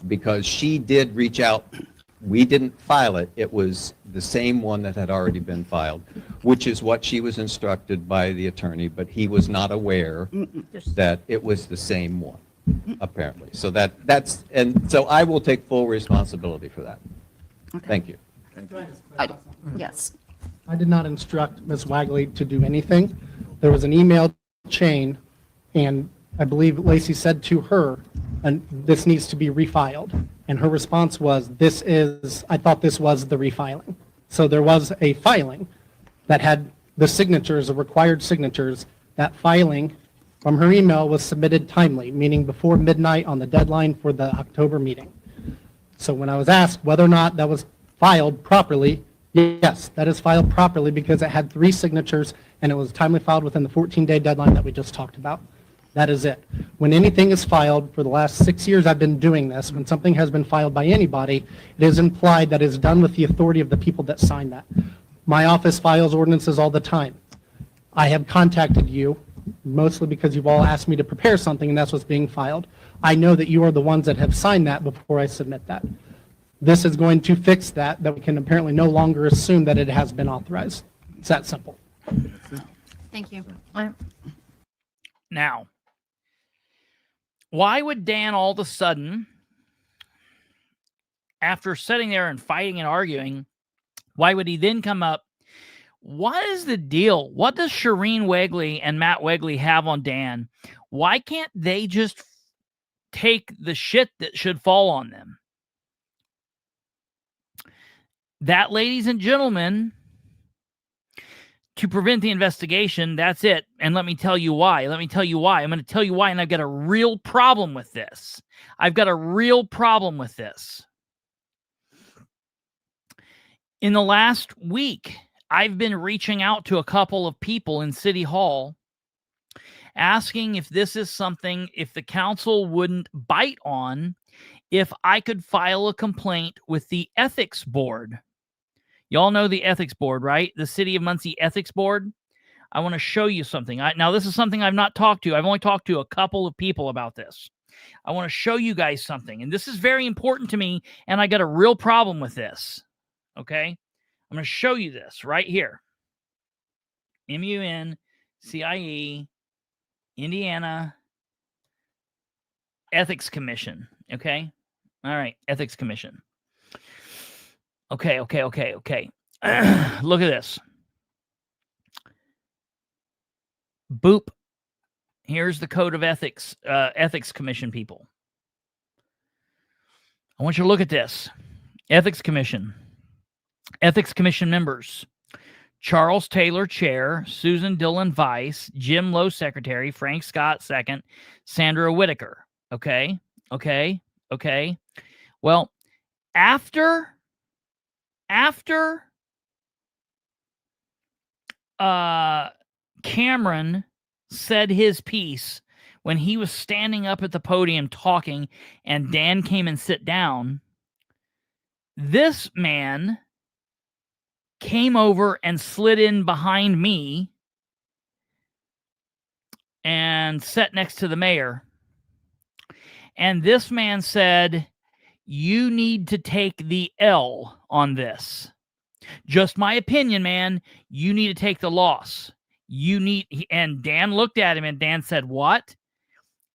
because she did reach out. We didn't file it. It was the same one that had already been filed, which is what she was instructed by the attorney, but he was not aware that it was the same one, apparently. So so I will take full responsibility for that. Thank you. Yes. I did not instruct Ms. Wagley to do anything. there was an email chain, and I believe Lacey said to her, and this needs to be refiled. And her response was, I thought this was the refiling. So there was a filing that had the signatures, the required signatures. That filing from her email was submitted timely, meaning before midnight on the deadline for the October meeting. So when I was asked whether or not that was filed properly, yes, that is filed properly because it had 3 signatures and it was timely filed within the 14-day deadline that we just talked about. That is it. When anything is filed, for the last 6 years I've been doing this, when something has been filed by anybody, it is implied that it is done with the authority of the people that sign that. My office files ordinances all the time. I have contacted you, mostly because you've all asked me to prepare something and that's what's being filed. I know that you are the ones that have signed that before I submit that. This is going to fix that we can apparently no longer assume that it has been authorized. It's that simple. Thank you. Now, why would Dan all of a sudden, after sitting there and fighting and arguing, why would he then come up? What is the deal? What does Shireen Wegley and Matt Wegley have on Dan? Why can't they just take the shit that should fall on them? That, ladies and gentlemen, to prevent the investigation, that's it. And let me tell you why. I'm going to tell you why, and I've got a real problem with this. In the last week, I've been reaching out to a couple of people in City Hall asking if this is something, if the council wouldn't bite on, if I could file a complaint with the ethics board. Y'all know the ethics board, right? The City of Muncie Ethics Board. I want to show you something. Now, this is something I've not talked to. I've only talked to a couple of people about this. I want to show you guys something. And this is very important to me, and I got a real problem with this. Okay? I'm going to show you this right here. MUNCIE, Indiana Ethics Commission. Okay? All right. Ethics Commission. Okay. Look at this. Boop. Here's the code of ethics, ethics commission people. I want you to look at this. Ethics commission members: Charles Taylor, chair; Susan Dillon, vice; Jim Lowe, secretary; Frank Scott, second; Sandra Whitaker. Okay. Well, after Cameron said his piece, when he was standing up at the podium talking and Dan came and sit down, this man came over and slid in behind me and sat next to the mayor. And this man said, "You need to take the L on this. Just my opinion, man. You need to take the loss. And Dan looked at him and Dan said, "What?"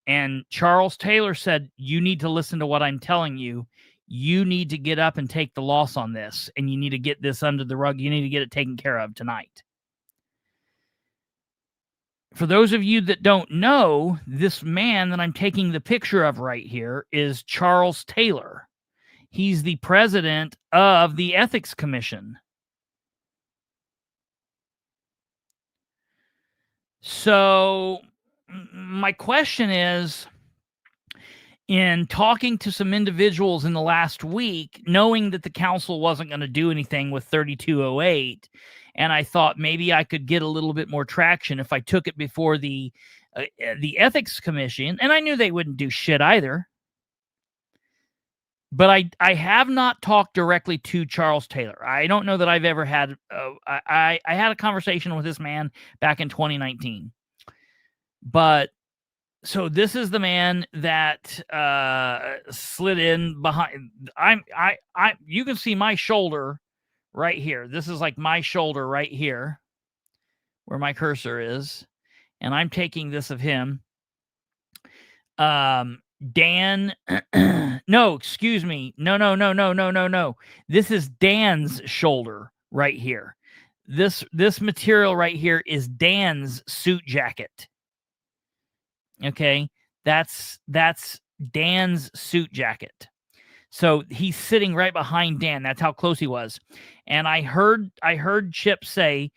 And Charles Taylor said, "You need to listen to what I'm telling you. You need to get up and take the loss on this. And you need to get this under the rug. You need to get it taken care of tonight." For those of you that don't know, this man that I'm taking the picture of right here is Charles Taylor. He's the president of the Ethics Commission. So my question is, in talking to some individuals in the last week, knowing that the council wasn't going to do anything with 3208, and I thought maybe I could get a little bit more traction if I took it before the Ethics Commission, and I knew they wouldn't do shit either. But I have not talked directly to Charles Taylor. I don't know that I've ever had. I had a conversation with this man back in 2019. But so this is the man that slid in behind. You can see my shoulder right here. This is like my shoulder right here, where my cursor is, and I'm taking this of him. Dan, no, excuse me. No. This is Dan's shoulder right here. this material right here is Dan's suit jacket. Okay, that's Dan's suit jacket. So he's sitting right behind Dan. That's how close he was. And I heard Chip say,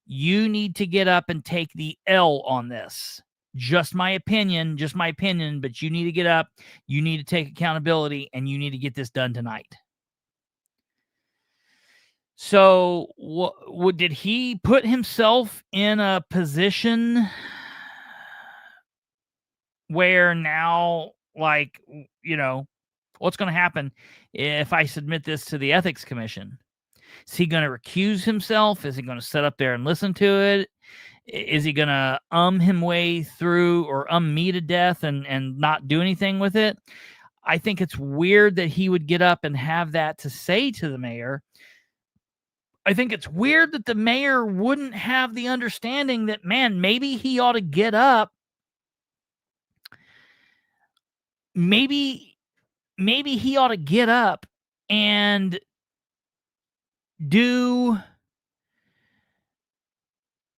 "You need to get up and take the L on this. Just my opinion, but you need to get up, you need to take accountability, and you need to get this done tonight." So what did he put himself in a position where now, like, you know, what's going to happen if I submit this to the Ethics Commission? Is he going to recuse himself? Is he going to sit up there and listen to it? Is he going to him way through or me to death and not do anything with it? I think it's weird that he would get up and have that to say to the mayor. I think it's weird that the mayor wouldn't have the understanding that, man, maybe he ought to get up. Maybe he ought to get up and do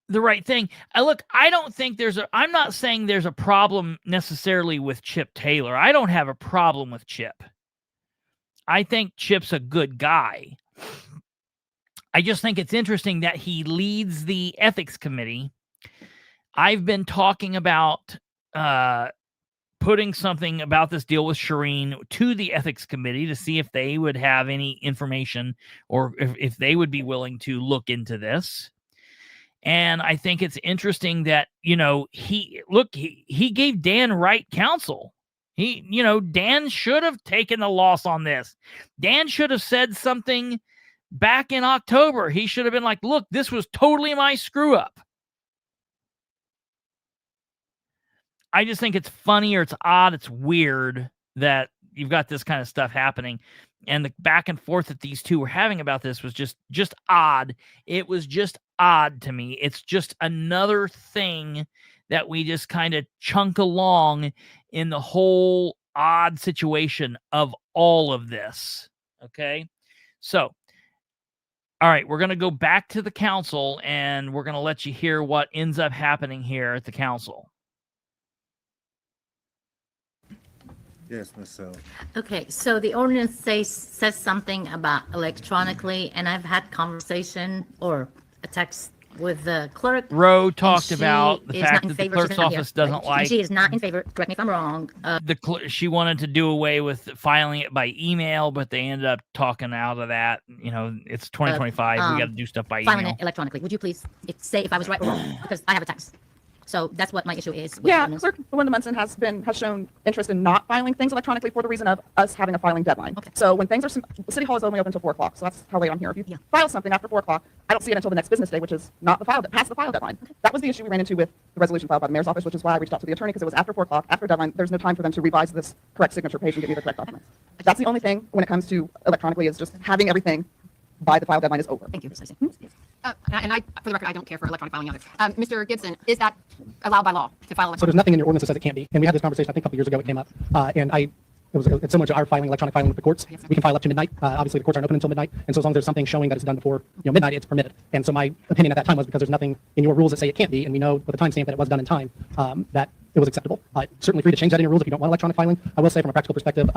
the right thing. Look, I don't think I'm not saying there's a problem necessarily with Chip Taylor. I don't have a problem with Chip. I think Chip's a good guy. I just think it's interesting that he leads the ethics committee. I've been talking about putting something about this deal with Shireen to the ethics committee to see if they would have any information or if they would be willing to look into this. And I think it's interesting that, you know, he gave Dan right counsel. Dan should have taken the loss on this. Dan should have said something back in October. He should have been like, look, this was totally my screw up. I just think it's funny, or it's odd, it's weird that you've got this kind of stuff happening. And the back and forth that these two were having about this was just odd. It was just odd to me. It's just another thing that we just kind of chunk along in the whole odd situation of all of this. Okay? So, all right, we're going to go back to the council, and we're going to let you hear what ends up happening here at the council. Yes, myself. Okay, so the ordinance says something about electronically, and I've had conversation or a text with the clerk. Roe talked about the is fact not in that the favor. clerk's She's not here. office doesn't like. She is not in favor. Correct me if I'm wrong. She wanted to do away with filing it by email, but they ended up talking out of that. You know, it's 2025. We got to do stuff by filing email. it electronically. Would you please say if I was right or wrong? Because I have a text. So that's what my issue is. with Yeah, ordinance. Clerk Belinda Munson has shown interest in not filing things electronically for the reason of us having a filing deadline. Okay. So when things are, City Hall is only open until 4 o'clock, so that's how late I'm here. If you file something after 4 o'clock, I don't see it until the next business day, which is not past the file deadline. Okay. That was the issue we ran into with the resolution filed by the mayor's office, which is why I reached out to the attorney, because it was after 4 o'clock, after deadline. There's no time for them to revise this correct signature page and get me the correct documents. That's the only thing when it comes to electronically, is just having everything by the file deadline is over. Thank you, Precisely. And for the record, I don't care for electronic filing either. Mr. Gibson, is that allowed by law to file So electronic? there's nothing in your ordinance that says it can't be. And we had this conversation, I think, a couple years ago. It came up, it's similar to our electronic filing with the courts. We can file up to midnight. Obviously, the courts aren't open until midnight, and so as long as there's something showing that it's done before midnight, it's permitted. And so my opinion at that time was, because there's nothing in your rules that say it can't be, and we know with the timestamp that it was done in time, that it was acceptable. Certainly free to change that in your rules if you don't want electronic filing. I will say, from a practical perspective,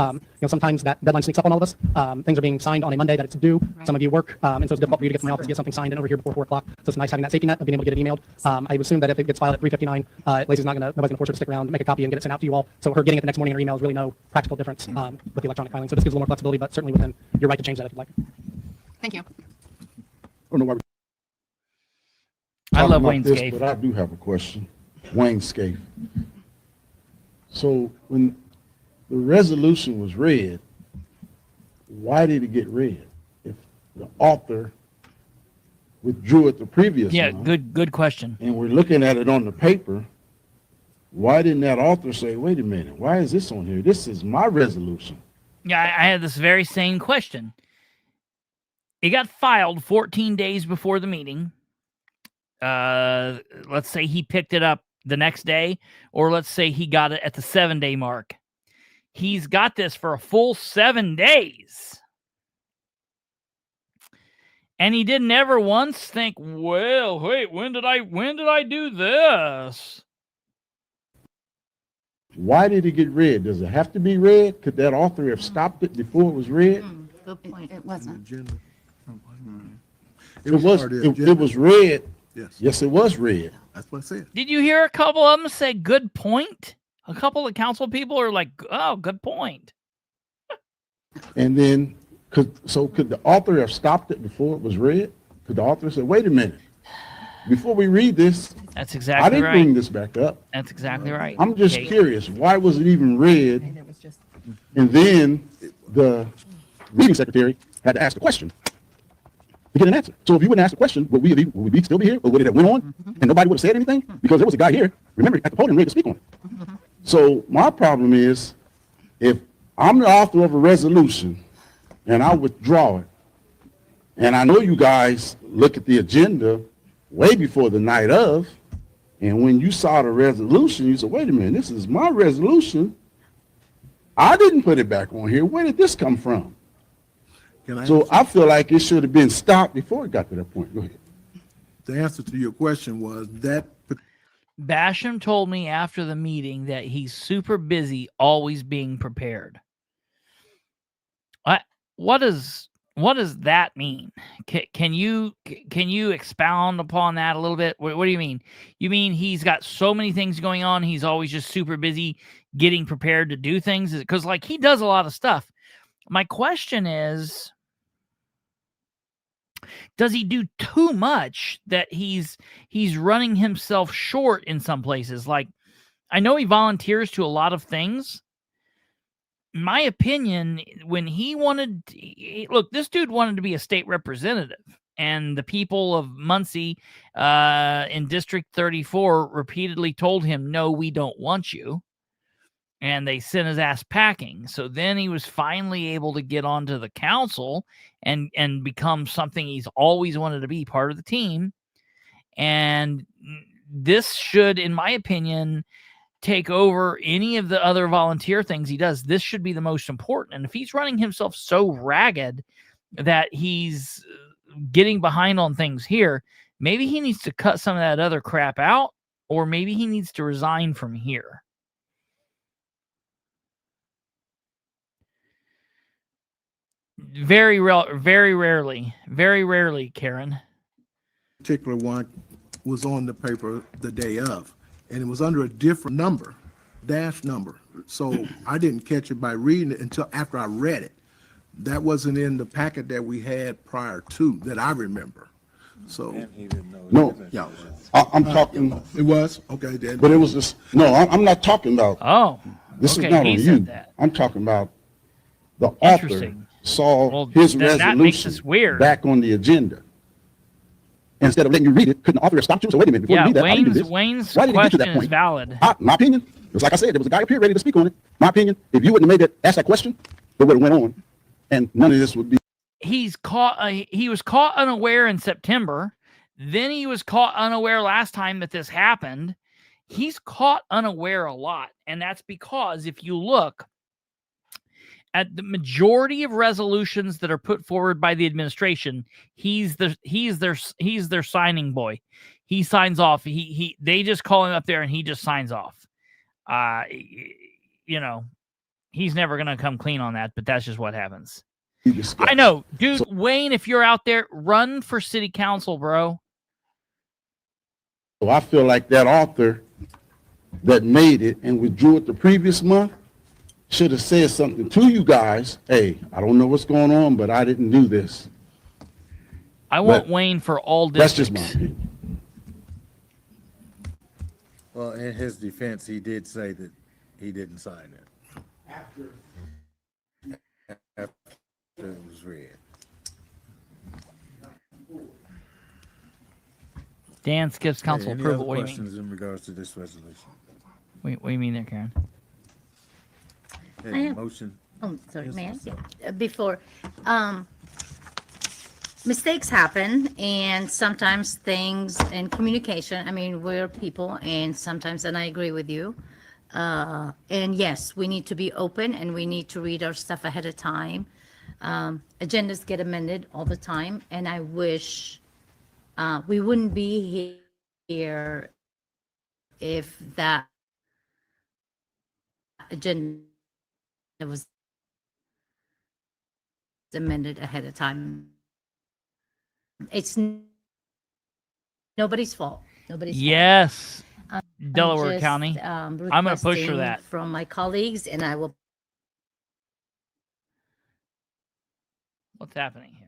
sometimes that deadline sneaks up on all of us. Things are being signed on a Monday that it's due. Right. Some of you work, and so it's difficult for you to get from your office to get something signed and over here before 4 o'clock. So it's nice having that safety net of being able to get it emailed. I assume that if it gets filed at 3:59, Lacey's nobody's gonna force her to stick around, make a copy, and get it sent out to you all. So her getting it the next morning in her email is really no practical difference with the electronic filing. So this gives a little more flexibility, but certainly within your right to change that if you'd like. Thank you. I don't know why I love about Wayne this, Scaife. but I do have a question. Wayne Scaife. So when the resolution was read, why did it get read? If the author withdrew it the previous month, good question. and we're looking at it on the paper, why didn't that author say, wait a minute, why is this on here? This is my resolution. Yeah, I had this very same question. It got filed 14 days before the meeting. Let's say he picked it up the next day, or let's say he got it at the 7-day mark. He's got this for a full 7 days. And he didn't ever once think, well, wait, when did I do this? Why did it get read? Does it have to be read? Could that author have stopped it before it was read? Good point. It wasn't. It was read. Yes, Yes, it was read. that's what I said. Did you hear a couple of them say good point? A couple of council people are like, oh, good point. And then, could the author have stopped it before it was read? Could the author say, wait a minute, before we read this, That's I exactly didn't right. bring this back up. That's exactly right. I'm just Okay. curious, why was it even read? And then the meeting secretary had to ask the question to get an answer. So if you wouldn't ask the question, would we still be here, or would it have went on and nobody would have said anything? Because there was a guy here, remember, at the podium ready to speak on it. So my problem is, if I'm the author of a resolution and I withdraw it, and I know you guys look at the agenda way before the night of, and when you saw the resolution, you said, wait a minute, this is my resolution. I didn't put it back on here. Where did this come from? So I feel like it should have been stopped before it got to that point. Go ahead. The answer to your question was that Basham told me after the meeting that he's super busy, always being prepared. What does that mean? Can you expound upon that a little bit? What do you mean? You mean he's got so many things going on, he's always just super busy getting prepared to do things? Because like he does a lot of stuff. My question is, does he do too much that he's running himself short in some places? Like, I know he volunteers to a lot of things. In my opinion, when look, this dude wanted to be a state representative, and the people of Muncie in District 34 repeatedly told him, no, we don't want you. And they sent his ass packing. So then he was finally able to get onto the council and become something he's always wanted to be, part of the team. And this should, in my opinion, take over any of the other volunteer things he does. This should be the most important. And if he's running himself so ragged that he's getting behind on things here, maybe he needs to cut some of that other crap out, or maybe he needs to resign from here. Very rarely, Karen. particular one was on the paper the day of, and it was under a different number, dash number. So I didn't catch it by reading it until after I read it. That wasn't in the packet that we had prior to, that I remember. So, No, yeah. I'm talking, It was? Okay, then. but it was just, no, I'm not talking about, Oh, this okay, is not he on said you. that. I'm talking about the author Interesting. saw Well, his then that makes resolution this weird. back on the agenda. Instead of letting you read it, couldn't the author have stopped you? So wait a minute, before Yeah, you read that, I didn't do this. Wayne's Why did it get to that question is point? valid. My opinion, it was like I said, there was a guy up here ready to speak on it. My opinion, if you wouldn't have made asked that question, it would have went on, and none of this would be. He's caught. He was caught unaware in September. Then he was caught unaware last time that this happened. He's caught unaware a lot, and that's because if you look at the majority of resolutions that are put forward by the administration, he's their signing boy. He signs off. They just call him up there and he just signs off. You know, he's never gonna come clean on that, but that's just what happens. I know, dude. So- Wayne, if you're out there, run for city council, bro. So I feel like that author that made it and withdrew it the previous month should have said something to you guys. Hey, I don't know what's going on, but I didn't do this. I want But Wayne for all That's districts. just my opinion. Well, in his defense, he did say that he didn't sign it. After it was read. Dan skips council Any approval. other What do you mean? questions in regards to this resolution? What do you mean there, Karen? I Okay, have- motion. Oh, sorry, Yes, may I? yes, Before, mistakes happen, and sometimes things in communication, I mean, we're people, and sometimes, and I agree with you. And yes, we need to be open, and we need to read our stuff ahead of time. Agendas get amended all the time, and I wish we wouldn't be here if that agenda was amended ahead of time. It's nobody's fault. Nobody's fault. Yes, I'm Delaware just, County. I'm going to push for requesting that. from my colleagues, and I will. What's happening here?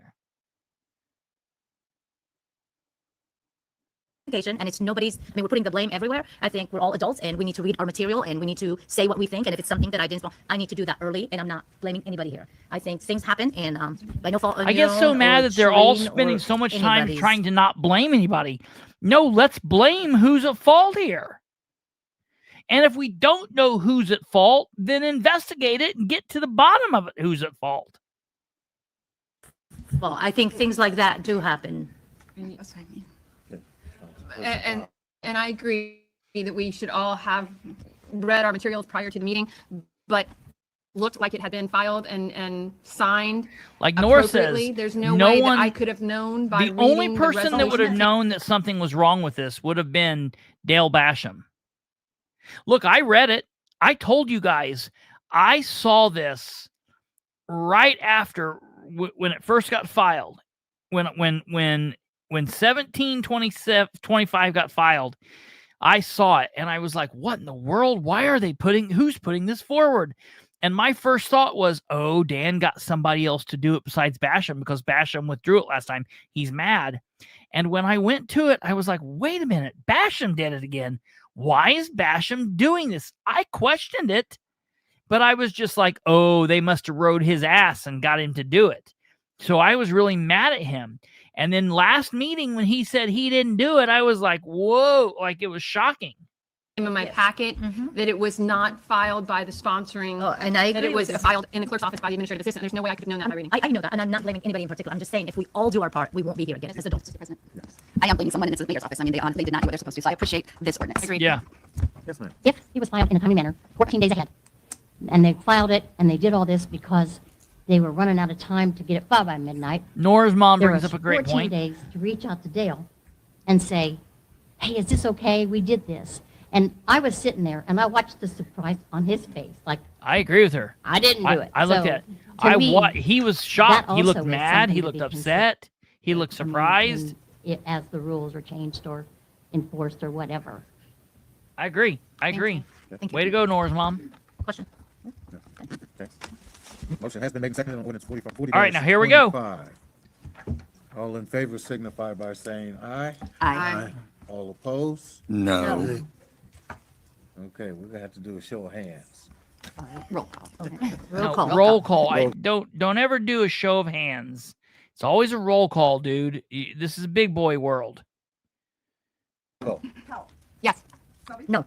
And it's nobody's, I mean, we're putting the blame everywhere. I think we're all adults and we need to read our material and we need to say what we think. And if it's something that I didn't, I need to do that early, and I'm not blaming anybody here. I think things happen, and by no fault of I your get so own mad or that they're all Shereen spending or so much time anybody's. trying to not blame anybody. No, let's blame who's at fault here. And if we don't know who's at fault, then investigate it and get to the bottom of it. Who's at fault? Well, I think things like that do happen. And I agree that we should all have read our materials prior to the meeting, but looked like it had been filed and signed Like Nora appropriately. says, There's no no way one- that I could have known by The only reading person that would have resolution. known that something was wrong with this would have been Dale Basham. Look, I read it. I told you guys, I saw this right after when it first got filed. When 1725 got filed, I saw it and I was like, what in the world? Why are they who's putting this forward? And my first thought was, oh, Dan got somebody else to do it besides Basham because Basham withdrew it last time. He's mad. And when I went to it, I was like, wait a minute, Basham did it again. Why is Basham doing this? I questioned it, but I was just like, oh, they must have rode his ass and got him to do it. So I was really mad at him. And then last meeting, when he said he didn't do it, I was like, whoa, like it was shocking. In my packet that it was not filed by the sponsoring. And I that agree it was with this. filed in the clerk's office by the administrative assistant. There's no way I could have known that by reading. I know that, and I'm not blaming anybody in particular. I'm just saying if we all do our part, we won't be here again as adults. I am blaming someone, and it's the mayor's office. I mean, they honestly did not do what they're supposed to, so I appreciate this ordinance. Yeah. Yes, ma'am. If it was filed in a timely manner, 14 days ahead, and they filed it and they did all this because they were running out of time to get it filed by midnight. Nora's mom There brings was up a great 14 point. days to reach out to Dale and say, hey, is this okay? We did this. And I was sitting there and I watched the surprise on his face. Like, I agree with her. I didn't do it. I looked So, at to me, he was shocked. that He looked also is mad. He something to looked be upset. He looked surprised. as the rules are changed or enforced or whatever. I agree. I agree. Thank you. Way to go, Nora's mom. Question. Okay. Motion has been made and seconded on ordinance 40. All right, now here we go. All in favor signify by saying aye. Aye. All opposed? No. Okay, we're gonna have to do a show of hands. Roll call. No, roll call. Don't ever do a show of hands. It's always a roll call, dude. This is a big boy world. Go. Yes. No.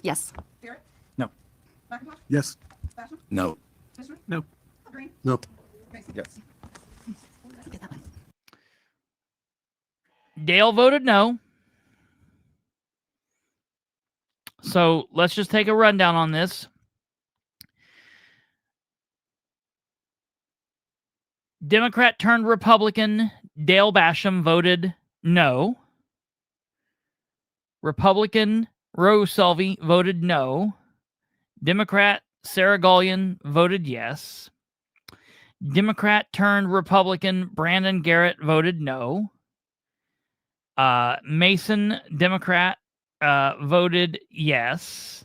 Yes. Yes. No. No. No. Yes. Dale voted no. So let's just take a rundown on this. Democrat turned Republican Dale Basham voted no. Republican Rose Selvey voted no. Democrat Sarah Gullion voted yes. Democrat turned Republican Brandon Garrett voted no. Mason Democrat voted yes.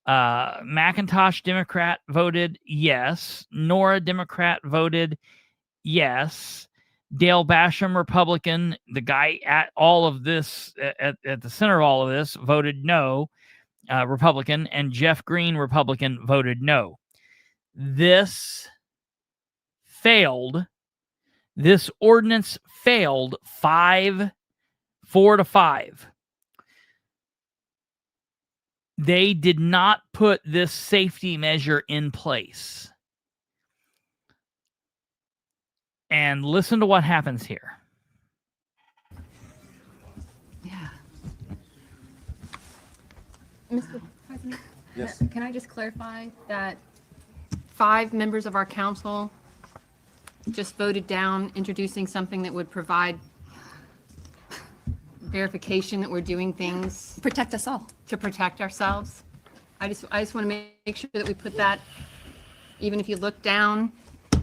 McIntosh Democrat voted yes. Nora Democrat voted yes. Dale Basham Republican, the guy at all of this, at the center of all of this, voted no. Republican, and Jeff Green Republican voted no. This failed. This ordinance failed 4-5. They did not put this safety measure in place. And listen to what happens here. Yeah. Mr. President? Yes. Can I just clarify that 5 members of our council just voted down introducing something that would provide verification that we're doing things Protect us all. to protect ourselves. I just want to make sure that we put that, even if you look down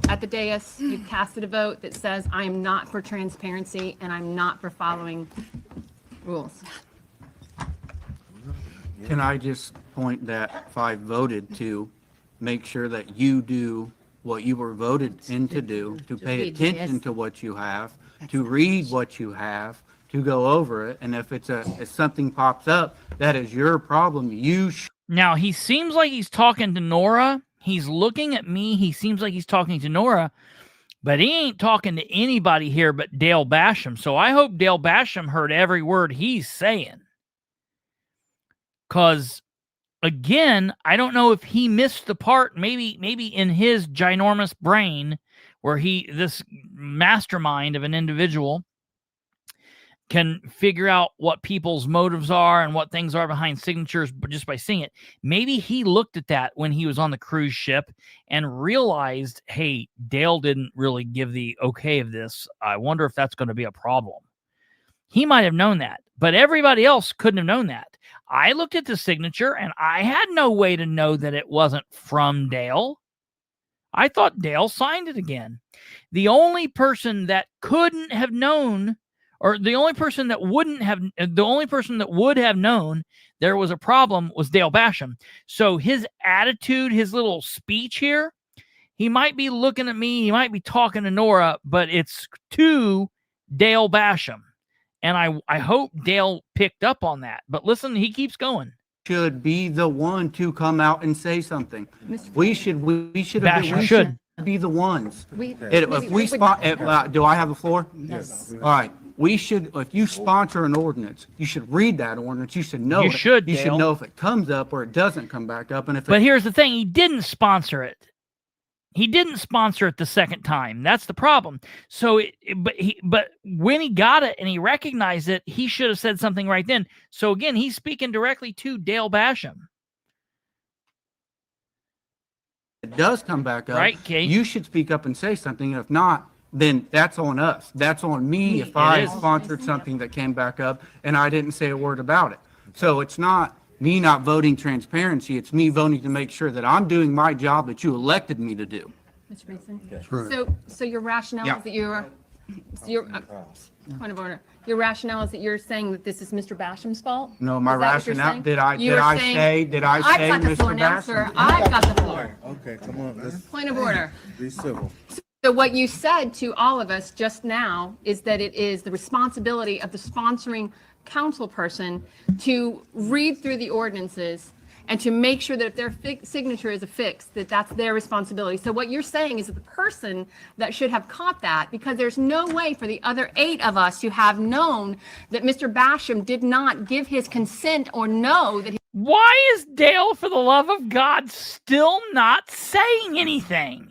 at the dais, you casted a vote that says, I am not for transparency and I'm not for following rules. Can I just point that 5 voted to make sure that you do what you were voted in to do, to pay read, attention yes. to what you have, to read what you have, to go over it, and if if something pops up, that is your problem. Now, he seems like he's talking to Nora. He's looking at me. He seems like he's talking to Nora, but he ain't talking to anybody here but Dale Basham. So I hope Dale Basham heard every word he's saying. Because, again, I don't know if he missed the part, maybe in his ginormous brain, where this mastermind of an individual can figure out what people's motives are and what things are behind signatures just by seeing it. Maybe he looked at that when he was on the cruise ship and realized, hey, Dale didn't really give the okay of this. I wonder if that's going to be a problem. He might have known that, but everybody else couldn't have known that. I looked at the signature and I had no way to know that it wasn't from Dale. I thought Dale signed it again. The only person that couldn't have known, or the only person that would have known there was a problem was Dale Basham. So his attitude, his little speech here, he might be looking at me, he might be talking to Nora, but it's to Dale Basham. And I hope Dale picked up on that. But listen, he keeps going. Should be the one to come out and say something. We should Basham should be the ones. We- Do I have the floor? Yes. All right. We should, if you sponsor an ordinance, you should read that ordinance. You should know You it. should, You Dale. should know if it comes up or it doesn't come back up. And if But here's the thing, he didn't sponsor it. He didn't sponsor it the second time. That's the problem. So, but when he got it and he recognized it, he should have said something right then. So again, he's speaking directly to Dale Basham. it does come back up, Right, Kate? you should speak up and say something. If not, then that's on us. That's on me if I sponsored something that came back up and I didn't say a word about it. So it's not me not voting transparency. It's me voting to make sure that I'm doing my job that you elected me to do. Mr. Mason? Right. So your rationale Yeah. is that point of order. Your rationale is that you're saying that this is Mr. Basham's fault? No, my Is that what you're rationale, saying? did I You were say, I've got the floor Mr. now, sir. Basham? I've got the floor. Okay, come on, let's Point of order. be civil. So what you said to all of us just now is that it is the responsibility of the sponsoring council person to read through the ordinances and to make sure that if their signature is affixed, that that's their responsibility. So what you're saying is that the person that should have caught that, because there's no way for the other 8 of us to have known that Mr. Basham did not give his consent or know that Why is Dale, for the love of God, still not saying anything?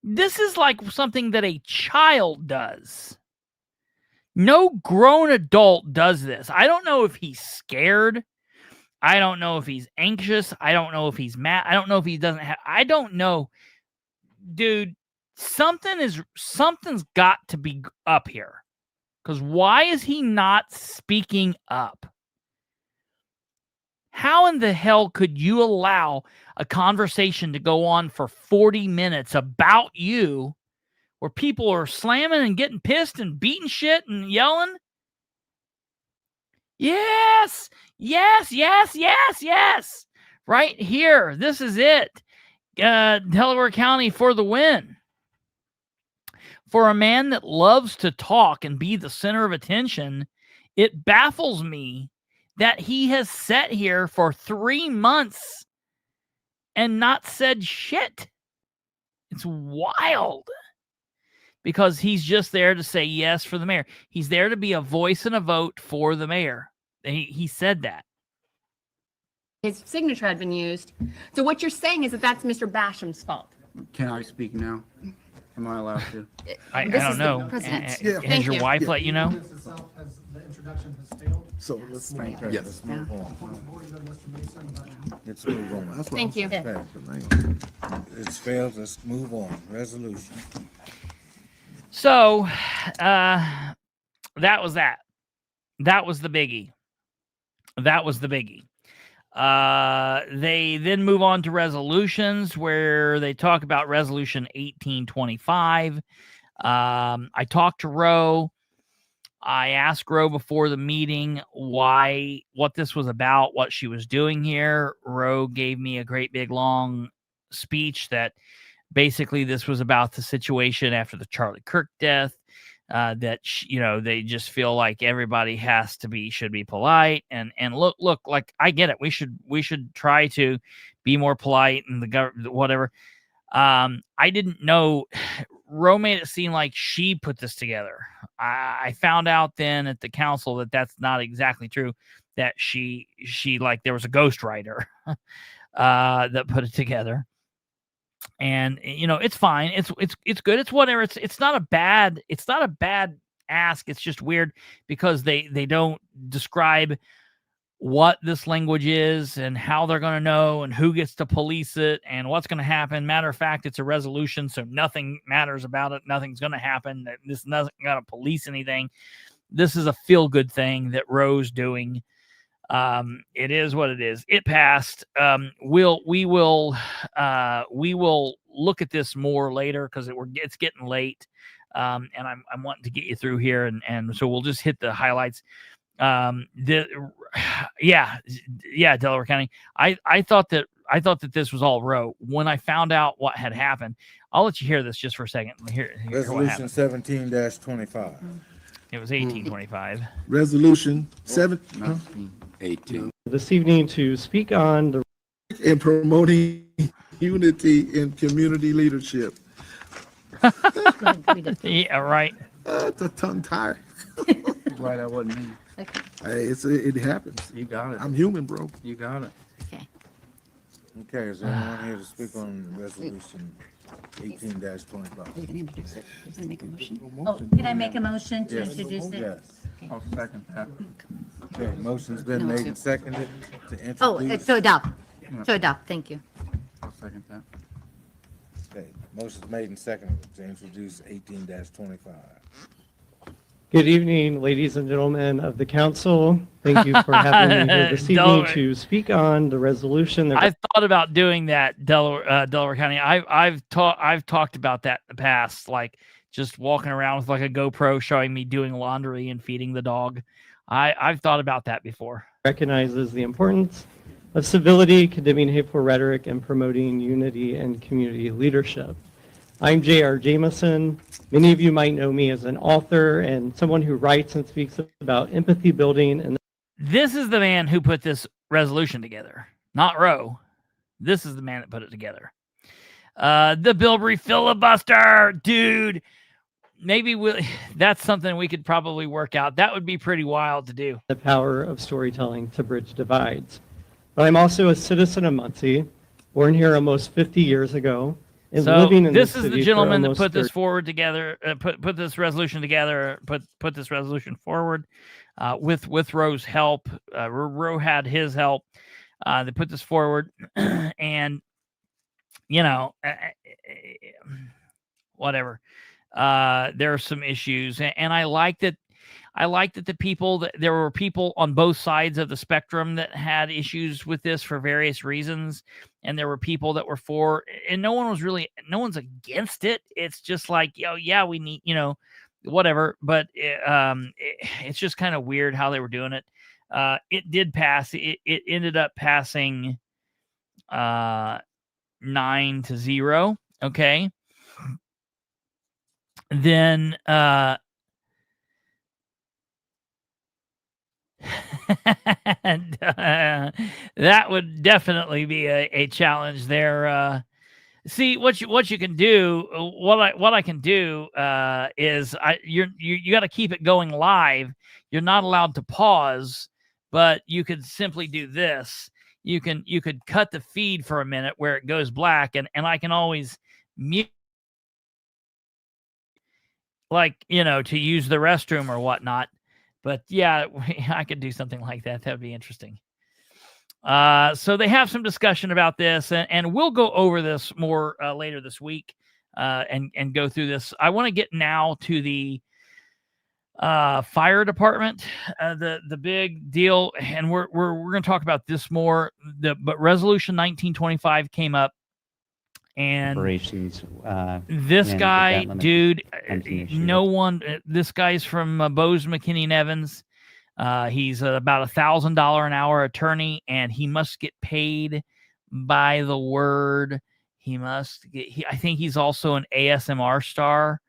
This is like something that a child does. No grown adult does this. I don't know if he's scared. I don't know if he's anxious. I don't know if he's mad. I don't know if he doesn't have. I don't know. Dude, something's got to be up here. Because why is he not speaking up? How in the hell could you allow a conversation to go on for 40 minutes about you where people are slamming and getting pissed and beating shit and yelling? Yes, yes, yes, yes, yes. Right here. This is it. Delaware County for the win. For a man that loves to talk and be the center of attention, it baffles me that he has sat here for 3 months and not said shit. It's wild. Because he's just there to say yes for the mayor. He's there to be a voice and a vote for the mayor. He said that. his signature had been used. So what you're saying is that that's Mr. Basham's fault. Can I speak now? Am I allowed to? I This don't is the know. president's. Has Thank your you. wife let you know? introduction has failed. So let's move Okay, on. let's move on. Let's move on. That's what Thank you. It's failed, let's move on. Resolution. So, that was that. That was the biggie. That was the biggie. They then move on to resolutions where they talk about resolution 1825. I talked to Roe. I asked Roe before the meeting what this was about, what she was doing here. Roe gave me a great big long speech that basically this was about the situation after the Charlie Kirk death. That they just feel like everybody should be polite and look, like I get it. We should try to be more polite and the government, whatever. I didn't know. Roe made it seem like she put this together. I found out then at the council that that's not exactly true. That she like there was a ghostwriter that put it together. And it's fine. It's good. It's whatever. It's not a bad ask. It's just weird because they don't describe what this language is and how they're going to know and who gets to police it and what's going to happen. Matter of fact, it's a resolution, so nothing matters about it. Nothing's going to happen. This is not going to police anything. This is a feel-good thing that Roe's doing. It is what it is. It passed. We will look at this more later because it's getting late. And I'm wanting to get you through here, and so we'll just hit the highlights. Delaware County. I thought that this was all Roe. When I found out what had happened, I'll let you hear this just for a second. Hear Resolution 17-25. It was 1825. Resolution 18. This evening to speak on the in promoting unity in community leadership. Yeah, right. It's a tongue tie. Glad that wasn't me. Hey, it happens. You got it. I'm human, bro. You got it. Okay, is there anyone here to speak on resolution 18-25? Oh, can I make a motion to introduce it? Yes. I'll second that. Okay, motion's been made and seconded to introduce. Oh, to adopt. To adopt, thank you. I'll second that. Okay, motion's made and seconded to introduce 18-25. Good evening, ladies and gentlemen of the council. Thank you for having me here this evening to speak on the resolution. I've thought about doing that, Delaware County. I've talked about that in the past, like just walking around with like a GoPro showing me doing laundry and feeding the dog. I've thought about that before. Recognizes the importance of civility, condemning hateful rhetoric, and promoting unity and community leadership. I'm J.R. Jameson. Many of you might know me as an author and someone who writes and speaks about empathy building. And this is the man who put this resolution together, not Roe. This is the man that put it together. The Bilbrey filibuster, dude. Maybe that's something we could probably work out. That would be pretty wild to do. The power of storytelling to bridge divides. But I'm also a citizen of Muncie, born here almost 50 years ago. And So living in this this is the city for gentleman that almost put this 30 forward together, put this resolution together, put this resolution forward with Roe's help. Roe had his help. They put this forward, and whatever. There are some issues, and I like that. I like that there were people on both sides of the spectrum that had issues with this for various reasons. And there were people that were for, and no one's against it. It's just like, yeah, we need, whatever. But it's just kind of weird how they were doing it. It did pass. It ended up passing 9-0. Okay. Then, and, that would definitely be a challenge there. See what you can do. What I can do is you got to keep it going live. You're not allowed to pause, but you could simply do this. You could cut the feed for a minute where it goes black, and I can always mute, like to use the restroom or whatnot. But yeah, I could do something like that. That would be interesting. So they have some discussion about this, and we'll go over this more later this week and go through this. I want to get now to the fire department, the big deal, and we're going to talk about this more. But Resolution 1925 came up, and Operations. this and guy, that limit dude, comes an issue. no one. This guy's from Bose McKinney and Evans. He's about $1,000 an hour attorney, and he must get paid by the word. He must get. I think he's also an ASMR star.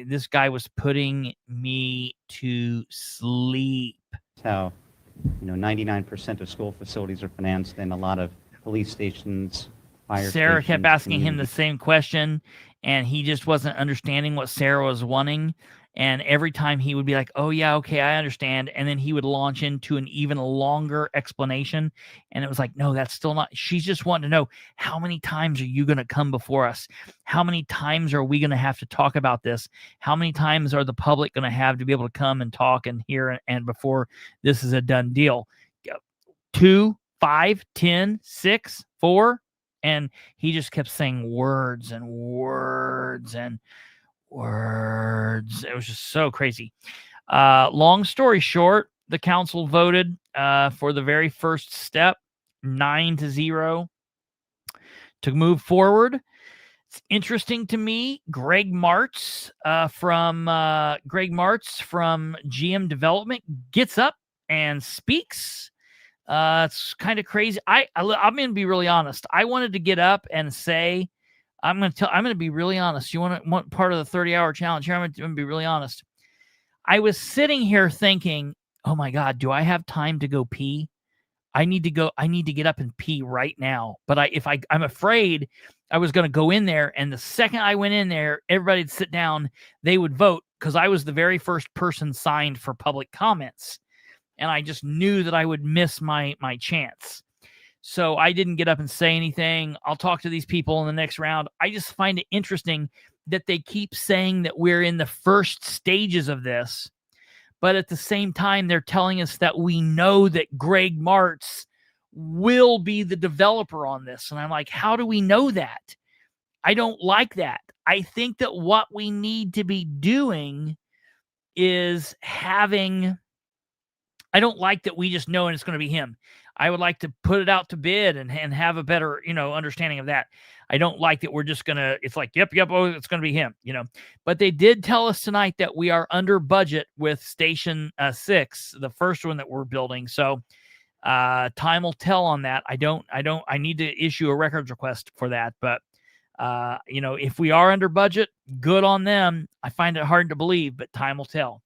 This guy was putting me to sleep. How 99% of school facilities are financed, and a lot of police stations, fire Sarah kept stations, asking him the community- same question, and he just wasn't understanding what Sarah was wanting. And every time he would be like, "Oh yeah, okay, I understand," and then he would launch into an even longer explanation, and it was like, "No, that's still not." She's just wanting to know, how many times are you going to come before us? How many times are we going to have to talk about this? How many times are the public going to have to be able to come and talk and hear and before this is a done deal? 2, 5, 10, 6, 4, and he just kept saying words and words and words. It was just so crazy. Long story short, the council voted for the very first step, 9-0, to move forward. It's interesting to me. Greg Martz from GM Development gets up and speaks. It's kind of crazy. I'm going to be really honest. I wanted to get up and say, I'm going to be really honest. You want part of the 30-hour challenge here? I'm going to be really honest. I was sitting here thinking, oh my God, do I have time to go pee? I need to get up and pee right now. But I'm afraid I was going to go in there, and the second I went in there, everybody'd sit down, they would vote, because I was the very first person signed for public comments. And I just knew that I would miss my chance. So I didn't get up and say anything. I'll talk to these people in the next round. I just find it interesting that they keep saying that we're in the first stages of this, but at the same time, they're telling us that we know that Greg Martz will be the developer on this. And I'm like, how do we know that? I don't like that. I think that what we need to be doing is having... I don't like that we just know and it's going to be him. I would like to put it out to bid and have a better, understanding of that. I don't like that we're just going to, it's like, yep, oh, it's going to be him, But they did tell us tonight that we are under budget with Station 6, the first one that we're building. So time will tell on that. I need to issue a records request for that. But, if we are under budget, good on them. I find it hard to believe, but time will tell.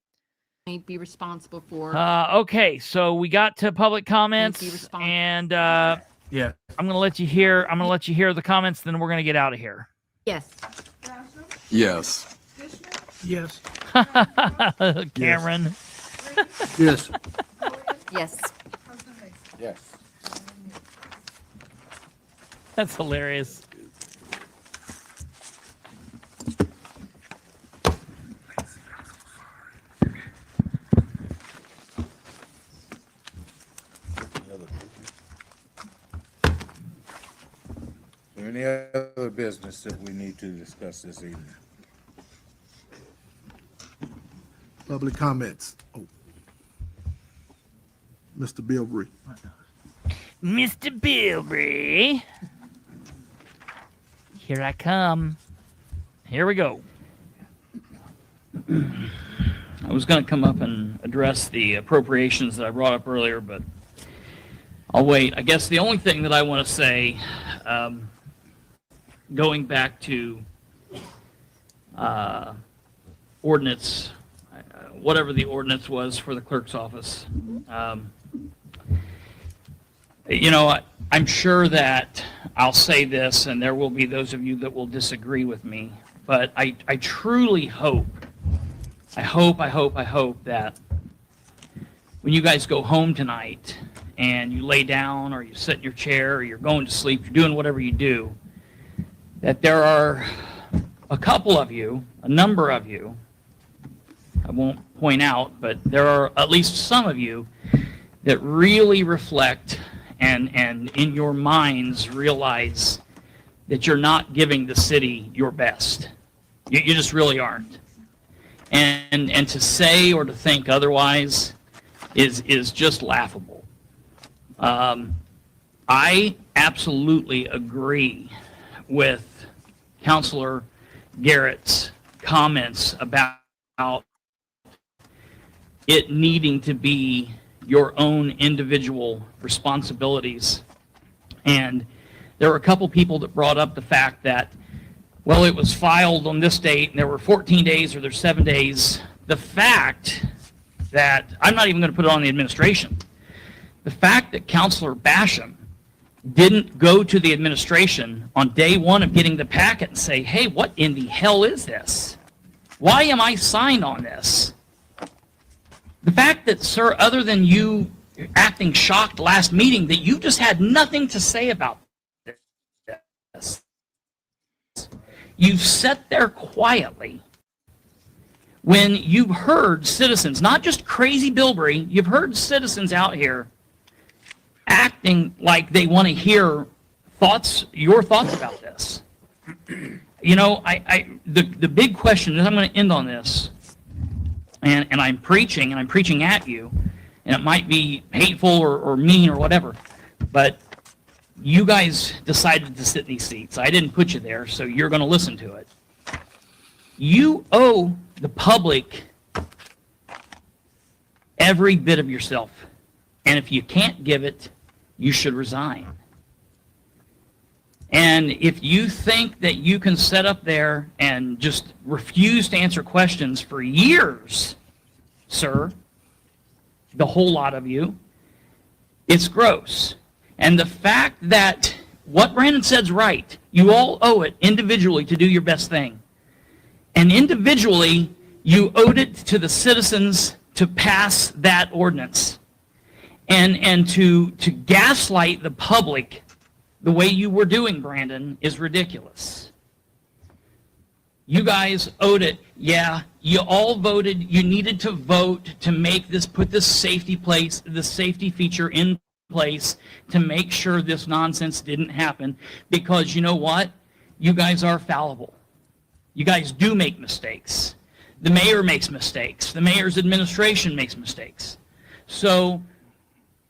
Be responsible for. Okay, so we got to public comments, and Yeah. I'm gonna let you hear. The comments, then we're gonna get out of here. Yes. Yes. Yes. Cameron. Yes. Yes. Yes. That's hilarious. Any other business that we need to discuss this evening? Public comments. Oh. Mr. Bilbrey. Mr. Bilbrey. Here I come. Here we go. I was going to come up and address the appropriations that I brought up earlier, but I'll wait. I guess the only thing that I want to say, going back to ordinance, whatever the ordinance was for the clerk's office, I'm sure that I'll say this, and there will be those of you that will disagree with me, but I truly hope, I hope that when you guys go home tonight and you lay down or you sit in your chair or you're going to sleep, you're doing whatever you do, that there are a number of you, I won't point out, but there are at least some of you that really reflect and in your minds realize that you're not giving the city your best. You just really aren't. And to say or to think otherwise is just laughable. I absolutely agree with Councilor Garrett's comments about it needing to be your own individual responsibilities. And there were a couple people that brought up the fact that, well, it was filed on this date and there were 14 days or there's 7 days. The fact that, I'm not even going to put it on the administration, the fact that Councilor Basham didn't go to the administration on day one of getting the packet and say, hey, what in the hell is this? Why am I signed on this? The fact that, sir, other than you acting shocked last meeting, that you just had nothing to say about this. You've sat there quietly when you've heard citizens, not just crazy Bilbrey, you've heard citizens out here acting like they want to hear your thoughts about this. You know, the big question is, I'm going to end on this, and I'm preaching at you, and it might be hateful or mean or whatever, but you guys decided to sit in these seats. I didn't put you there, so you're going to listen to it. You owe the public every bit of yourself, and if you can't give it, you should resign. And if you think that you can sit up there and just refuse to answer questions for years, sir, the whole lot of you, it's gross. And the fact that what Brandon said's right, you all owe it individually to do your best thing. And individually, you owed it to the citizens to pass that ordinance. And to gaslight the public the way you were doing, Brandon, is ridiculous. You guys owed it. Yeah, you all voted. You needed to vote to make this, put this safety feature in place to make sure this nonsense didn't happen. Because you know what? You guys are fallible. You guys do make mistakes. The mayor makes mistakes. The mayor's administration makes mistakes. So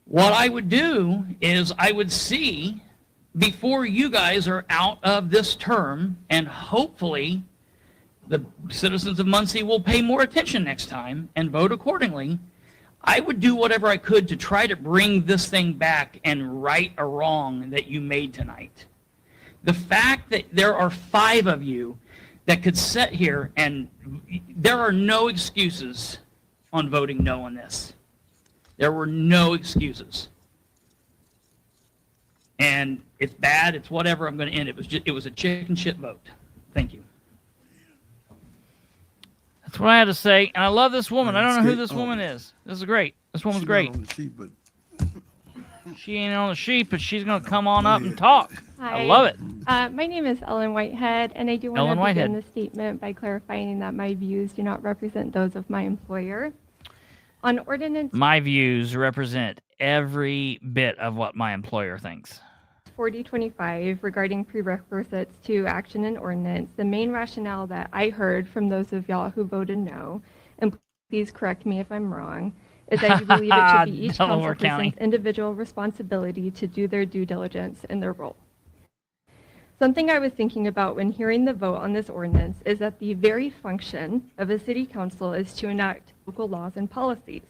what I would do is I would see before you guys are out of this term, and hopefully the citizens of Muncie will pay more attention next time and vote accordingly, I would do whatever I could to try to bring this thing back and right a wrong that you made tonight. The fact that there are 5 of you that could sit here, and there are no excuses on voting no on this. There were no excuses. And it's bad, it's whatever, I'm going to end. It was a chicken shit vote. Thank you. That's what I had to say. And I love this woman. I don't know who this woman is. This is great. This woman's great. She ain't on the sheet, but she's going to come on up and talk. Hi. I love it. My name is Ellen Whitehead, and I do want to begin the statement by clarifying that my views do not represent those of my employer. On ordinance My views represent every bit of what my employer thinks. 4025 regarding prerequisites to action and ordinance, the main rationale that I heard from those of y'all who voted no, and please correct me if I'm wrong, is that you believe it should be each councilperson's individual responsibility to do their due diligence in their role. Something I was thinking about when hearing the vote on this ordinance is that the very function of a city council is to enact local laws and policies.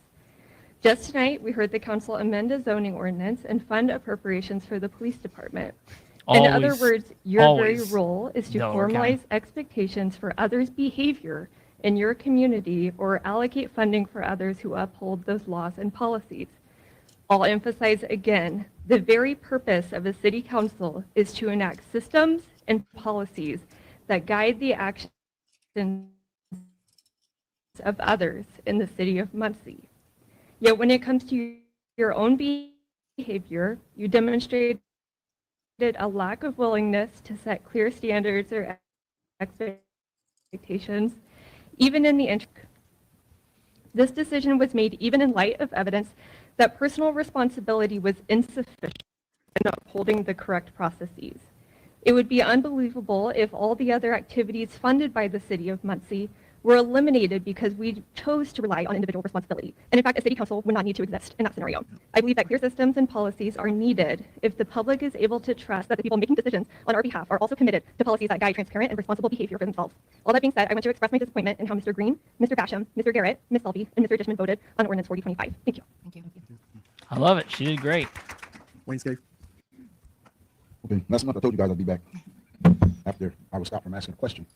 Just tonight, we heard the council amend a zoning ordinance and fund appropriations for the police department. In other words, your very role is to formalize expectations for others' behavior in your community or allocate funding for others who uphold those laws and policies. I'll emphasize again, the very purpose of a city council is to enact systems and policies that guide the actions of others in the city of Muncie. Yet when it comes to your own behavior, you demonstrated a lack of willingness to set clear standards or expectations, even in the interest. This decision was made even in light of evidence that personal responsibility was insufficient in upholding the correct processes. It would be unbelievable if all the other activities funded by the city of Muncie were eliminated because we chose to rely on individual responsibility. And in fact, a city council would not need to exist in that scenario. I believe that clear systems and policies are needed if the public is able to trust that the people making decisions on our behalf are also committed to policies that guide transparent and responsible behavior for themselves. All that being said, I want to express my disappointment in how Mr. Green, Mr. Basham, Mr. Garrett, Ms. Selby, and Mr. Dishman voted on Ordinance 4025. Thank you. Thank you. I love it. She did great. Wayne Scaife. Okay, last month I told you guys I'd be back after I was stopped from asking a question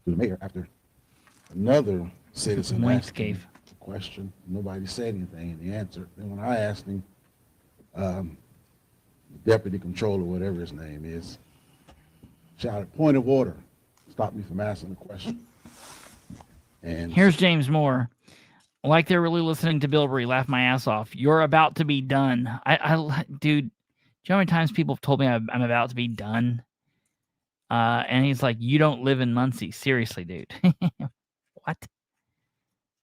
to the mayor after another citizen Wayne asked him Scaife. a question. Nobody said anything, and he answered. Then when I asked him, the deputy controller, whatever his name is, shouted, "Point of order," stopped me from asking a question. And Here's James Moore. Like they're really listening to Bilbrey, laugh my ass off. You're about to be done. Dude, do you know how many times people have told me I'm about to be done? And he's like, you don't live in Muncie. Seriously, dude. What?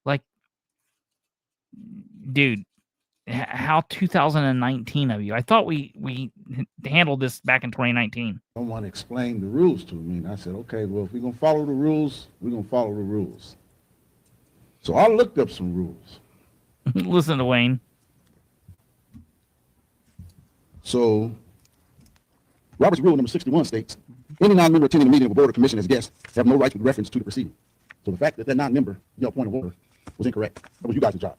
Like, dude, how 2019 of you? I thought we handled this back in 2019. someone explained the rules to me, and I said, okay, well, if we're going to follow the rules, we're going to follow the rules. So I looked up some rules. Listen to Wayne. So Robert's Rule number 61 states, any non-member attending a meeting of a board or commission as guest have no rights with reference to the proceeding. So the fact that non-member yelled point of order was incorrect. That was you guys' job.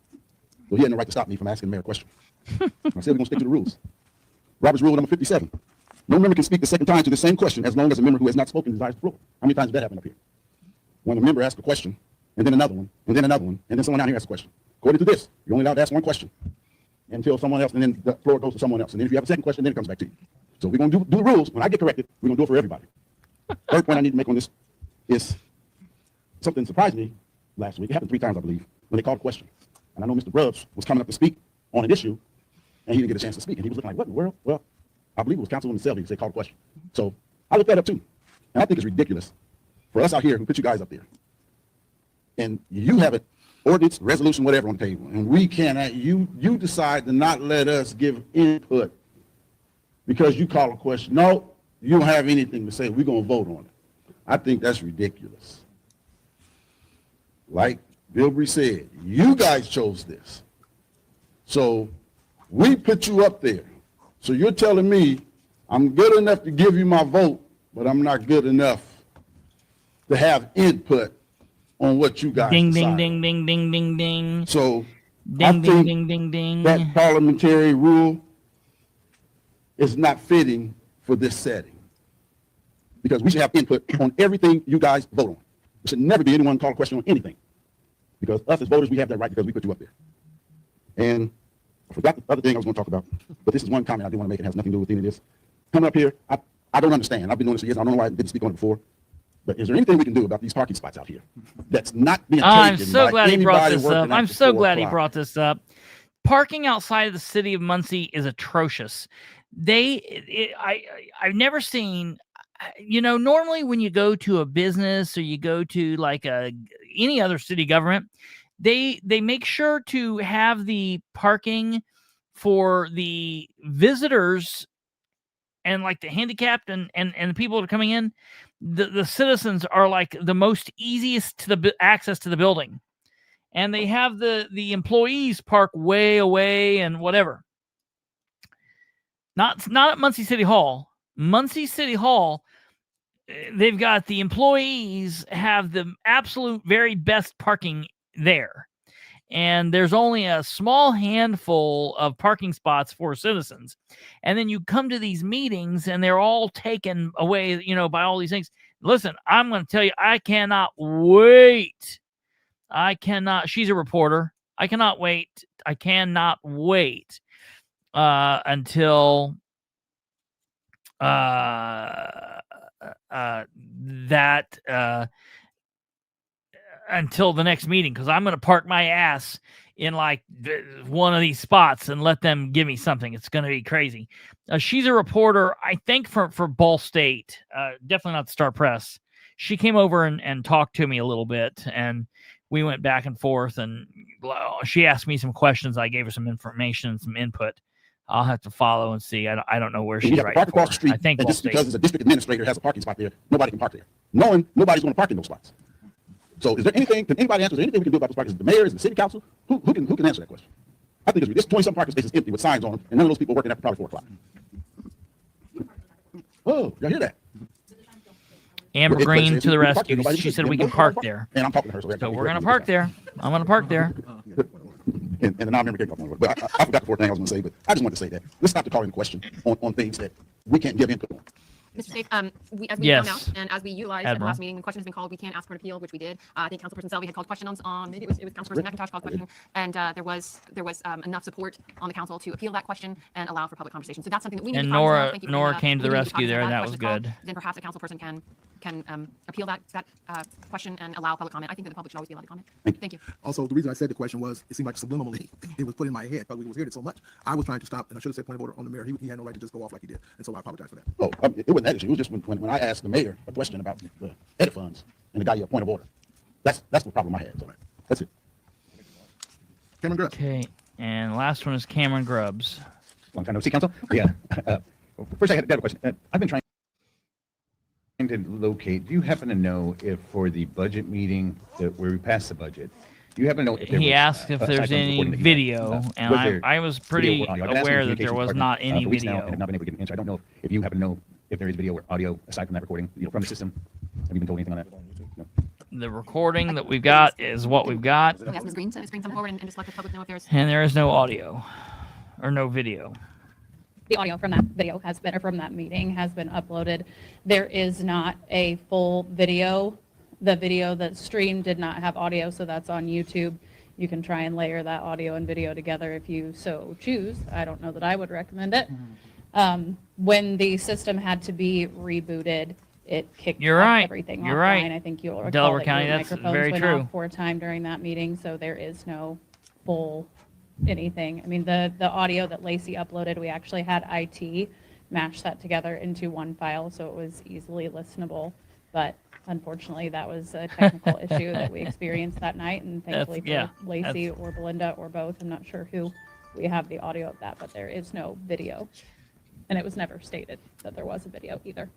So he had no right to stop me from asking the mayor a question. I said we're going to stick to the rules. Robert's Rule number 57. No member can speak the second time to the same question as long as a member who has not spoken desires the floor. How many times did that happen up here? When a member asks a question, and then another one, and then another one, and then someone down here asks a question. According to this, you're only allowed to ask one question until someone else, and then the floor goes to someone else. And then if you have a second question, then it comes back to you. So we're going to do the rules. When I get corrected, we're going to do it for everybody. Third point I need to make on this is something surprised me last week. It happened 3 times, I believe, when they called a question. And I know Mr. Grubbs was coming up to speak on an issue, and he didn't get a chance to speak. And he was looking like, what in the world? Well, I believe it was Councilwoman Selby who called a question. So I looked that up too. And I think it's ridiculous for us out here who put you guys up there. And you have an ordinance, resolution, whatever on the table. And we cannot, you decide to not let us give input because you call a question. No, you don't have anything to say. We're going to vote on it. I think that's ridiculous. Like Bilbrey said, you guys chose this. So we put you up there. So you're telling me I'm good enough to give you my vote, but I'm not good enough to have input on what you guys Ding, decide. ding, ding, ding, ding, ding, ding. So Ding, I ding, think ding, ding, ding. that parliamentary rule is not fitting for this setting. Because we should have input on everything you guys vote on. There should never be anyone call a question on anything. Because us as voters, we have that right because we put you up there. And I forgot the other thing I was going to talk about, but this is one comment I do want to make. It has nothing to do with any of this. Coming up here, I don't understand. I've been doing this for years. I don't know why I didn't speak on it before. But is there anything we can do about these parking spots out here that's not being taken I'm so by glad he brought anybody this up. working I'm after so 4 glad he o'clock? brought this up. Parking outside of the city of Muncie is atrocious. I've never seen, normally when you go to a business or you go to like any other city government, they make sure to have the parking for the visitors and like the handicapped and the people that are coming in. The citizens are like the most easiest to the access to the building, and they have the employees park way away and whatever. Not at Muncie City Hall. Muncie City Hall, they've got the employees have the absolute very best parking there. And there's only a small handful of parking spots for citizens. And then you come to these meetings and they're all taken away, by all these things. Listen, I'm going to tell you, I cannot wait. She's a reporter. I cannot wait until until the next meeting, because I'm going to park my ass in like one of these spots and let them give me something. It's going to be crazy. She's a reporter, I think, for Ball State, definitely not the Star Press. She came over and talked to me a little bit, and we went back and forth, and she asked me some questions. I gave her some information and some input. I'll have to follow and see. I don't know where she's You have to right. park across the street, I think and we'll just because see. the district administrator has a parking spot there, nobody can park there. Knowing nobody's going to park in those spots. So is there anything, can anybody answer, is there anything we can do about those parking? Is it the mayor, is it the city council? Who can answer that question? I think there's 20-some parking spaces empty with signs on them, and none of those people working after probably 4 o'clock. Oh, y'all hear that? Amber Well, it Green says to the we can park rescue. there. Nobody She says said we we can can park park. there. And I'm talking to her, so So we're going to park there. I'm going to park there. And the non-member can't talk anymore. But I forgot the 4th thing I was going to say, but I just wanted to say that. Let's stop the calling question on things that we can't give input on. Mr. Safe, as we Yes. found out, and as we utilized at the Admiral. last meeting, when questions have been called, we can ask for an appeal, which we did. I think Councilperson Selby had called questions on, maybe it was Councilperson McIntosh called question, and there was enough support on the council to appeal that question and allow for public conversation. So that's something that we need to And be cognizant of. Nora- Thank you for Nora bringing that up. came to the We need be rescue cognizant there, of and that was question good. call. Then perhaps a councilperson can appeal that question and allow public comment. I think that the public should always be allowed to comment. Thank you. Also, the reason I said the question was, it seemed like subliminally it was put in my head, but we was hearing it so much. I was trying to stop, and I should have said point of order on the mayor. He had no right to just go off like he did, and so I apologize for that. Oh, it wasn't that issue. It was just when I asked the mayor a question about the edit funds, and the guy, a point of order. That's the problem I had. So that's it. Cameron Grubb. Okay. And last one is Cameron Grubbs. Long time no see, council. Yeah. First, I had a question. I've been trying to locate. Do you happen to know if for the budget meeting where we passed the budget, do you happen to know if there He was, asked if aside there's from the any recording that you video, had, and was there I was video pretty or audio? I've been asking the aware that there communications was department, not any for weeks now, video. and have not been able to get an answer. I don't know if you happen to know if there is video or audio aside from that recording, from the system. Have you been told anything on that? No. The recording that we've got is what we've got, Can we ask Ms. Green to come forward and just let the public know if there's and there is no audio or no video. The audio from that video has been, or from that meeting has been uploaded. There is not a full video. The video that's streamed did not have audio, so that's on YouTube. You can try and layer that audio and video together if you so choose. I don't know that I would recommend it. When the system had to be rebooted, it kicked You're right. everything You're offline. right. I think you'll recall Delaware that County, your that's microphones very went true. off for a time during that meeting, so there is no full anything. I mean, the audio that Lacey uploaded, we actually had IT mash that together into one file, so it was easily listenable. But unfortunately, that was a technical issue that we experienced that night, and thankfully for Lacey or Belinda or both, I'm not sure who, we have the audio of that, but there is no video. And it was never stated that there was a video either.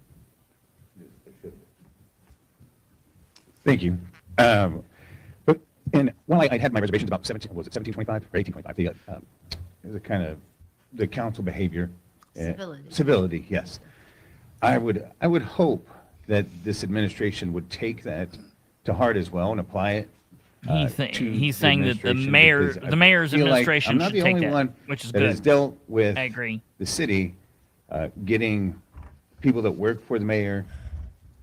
Thank you. But and while I had my reservations about 1725 or 1825, the kind of the council behavior, civility, yes. I would hope that this administration would take that to heart as well and apply it. He's saying that the mayor's administration I'm not should the take only that, one which is that good. has dealt with I agree. the city getting people that work for the mayor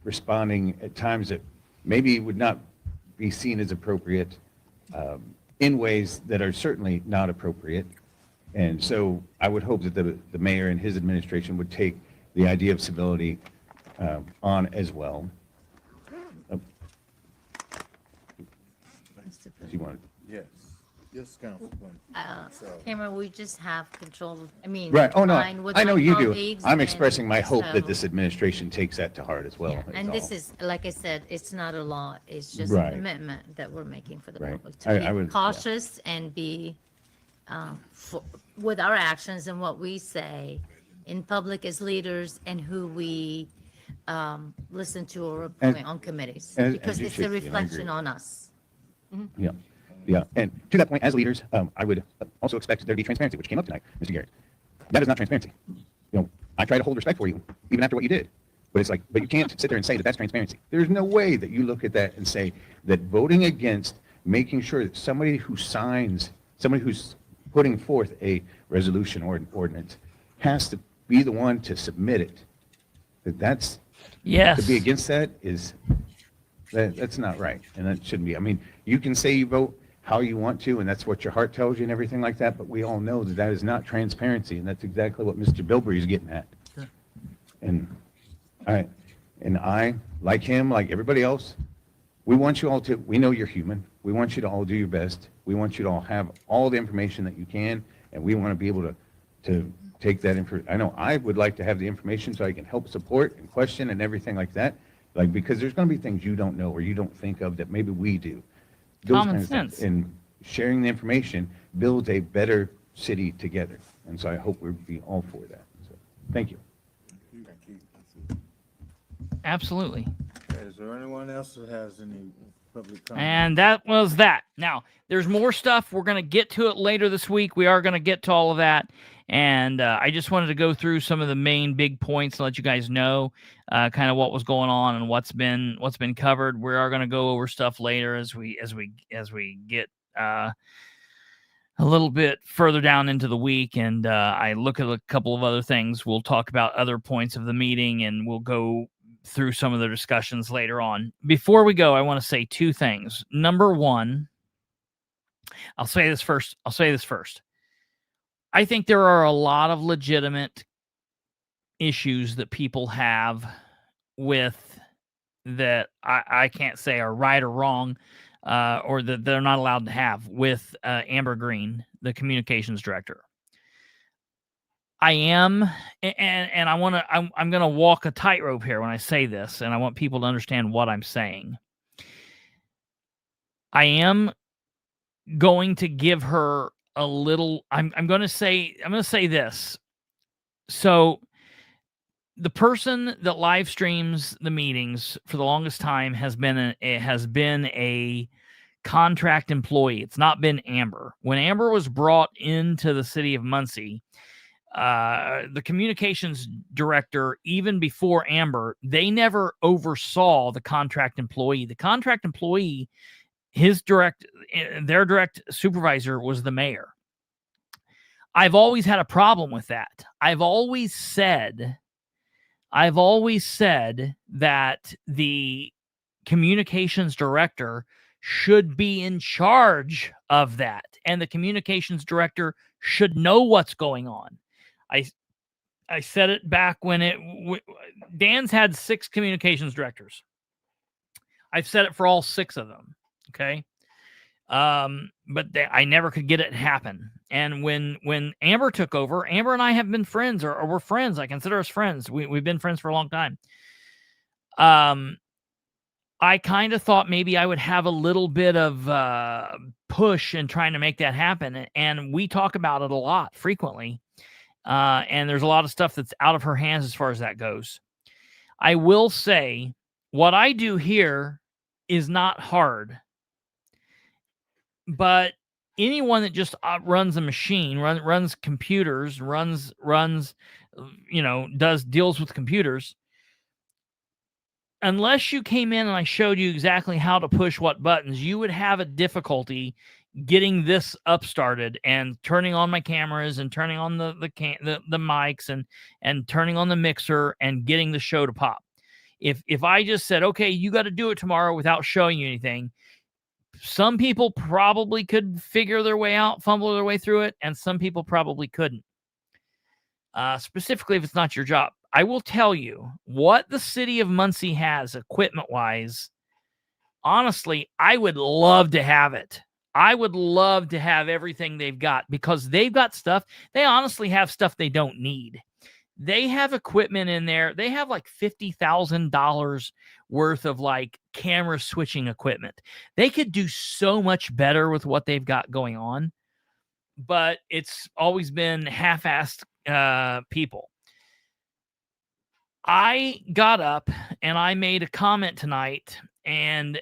responding at times that maybe would not be seen as appropriate in ways that are certainly not appropriate. And so I would hope that the mayor and his administration would take the idea of civility on as well. You want Yes. Yes, Councilwoman. Cameron, we just have control, I mean. right? Oh, no, fine with I know my you do. colleagues I'm and expressing my hope that so- this administration takes that to heart as well. Yeah, is and this all. is, like I said, it's not a law, it's just a Right. commitment that we're making for the Right. public. I To would- be cautious and be, with our actions and what we say in public as leaders and who we listen to or appoint on committees. Because you it's should a be, and I reflection agree. on us. Yeah, yeah. And to that point, as leaders, I would also expect there to be transparency, which came up tonight, Mr. Garrett. That is not transparency. I try to hold respect for you, even after what you did. But it's like, but you can't sit there and say that that's transparency. There's no way that you look at that and say that voting against making sure that somebody who signs, somebody who's putting forth a resolution or an ordinance has to be the one to submit it. That's, Yes. to be against that is, that's not right, and that shouldn't be. I mean, you can say you vote how you want to, and that's what your heart tells you and everything like that, but we all know that that is not transparency, and that's exactly what Mr. Bilbrey is getting at. And I, like him, like everybody else, we want you all to, we know you're human. We want you to all do your best. We want you to all have all the information that you can, and we want to be able to take that I know I would like to have the information so I can help support and question and everything like that. Like, because there's going to be things you don't know or you don't think of that maybe we do. those Common kinds of stuff. sense. And sharing the information builds a better city together. And so I hope we'll be all for that. So, thank you. Absolutely. Is there anyone else that has any public comment? And that was that. Now, there's more stuff. We're going to get to it later this week. We are going to get to all of that. And I just wanted to go through some of the main big points and let you guys know kind of what was going on and what's been covered. We are going to go over stuff later as we get a little bit further down into the week, and I look at a couple of other things. We'll talk about other points of the meeting, and we'll go through some of the discussions later on. Before we go, I want to say two things. Number one, I'll say this first. I think there are a lot of legitimate issues that people have with that I can't say are right or wrong, or that they're not allowed to have with Amber Green, the communications director. I am, and I'm going to walk a tightrope here when I say this, and I want people to understand what I'm saying. I am going to give her a little, I'm going to say this. So the person that live streams the meetings for the longest time has been a contract employee. It's not been Amber. When Amber was brought into the city of Muncie, the communications director, even before Amber, they never oversaw the contract employee. The contract employee, their direct supervisor was the mayor. I've always had a problem with that. I've always said that the communications director should be in charge of that, and the communications director should know what's going on. I said it back when Dan's had 6 communications directors. I've said it for all 6 of them. Okay. But I never could get it to happen. And when Amber took over, Amber and I have been friends, or we're friends. I consider us friends. We've been friends for a long time. I kind of thought maybe I would have a little bit of push in trying to make that happen. And we talk about it a lot, frequently. And there's a lot of stuff that's out of her hands as far as that goes. I will say what I do here is not hard. But anyone that just runs a machine, runs computers, deals with computers, unless you came in and I showed you exactly how to push what buttons, you would have a difficulty getting this up started and turning on my cameras and turning on the mics and turning on the mixer and getting the show to pop. If I just said, okay, you got to do it tomorrow without showing you anything, some people probably could figure their way out, fumble their way through it, and some people probably couldn't. Specifically, if it's not your job. I will tell you what the city of Muncie has equipment-wise. Honestly, I would love to have it. I would love to have everything they've got, because they've got stuff. They honestly have stuff they don't need. They have equipment in there. They have like $50,000 worth of like camera switching equipment. They could do so much better with what they've got going on, but it's always been half-assed people. I got up and I made a comment tonight, and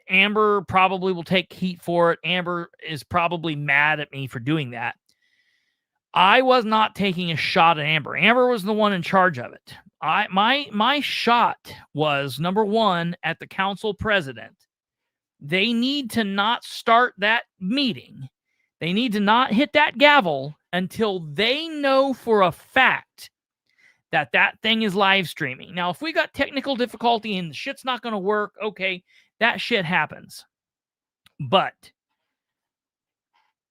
Amber probably will take heat for it. Amber is probably mad at me for doing that. I was not taking a shot at Amber. Amber was the one in charge of it. My shot was, number one, at the council president. They need to not start that meeting. They need to not hit that gavel until they know for a fact that that thing is live streaming. Now, if we got technical difficulty and the shit's not going to work, okay, that shit happens. But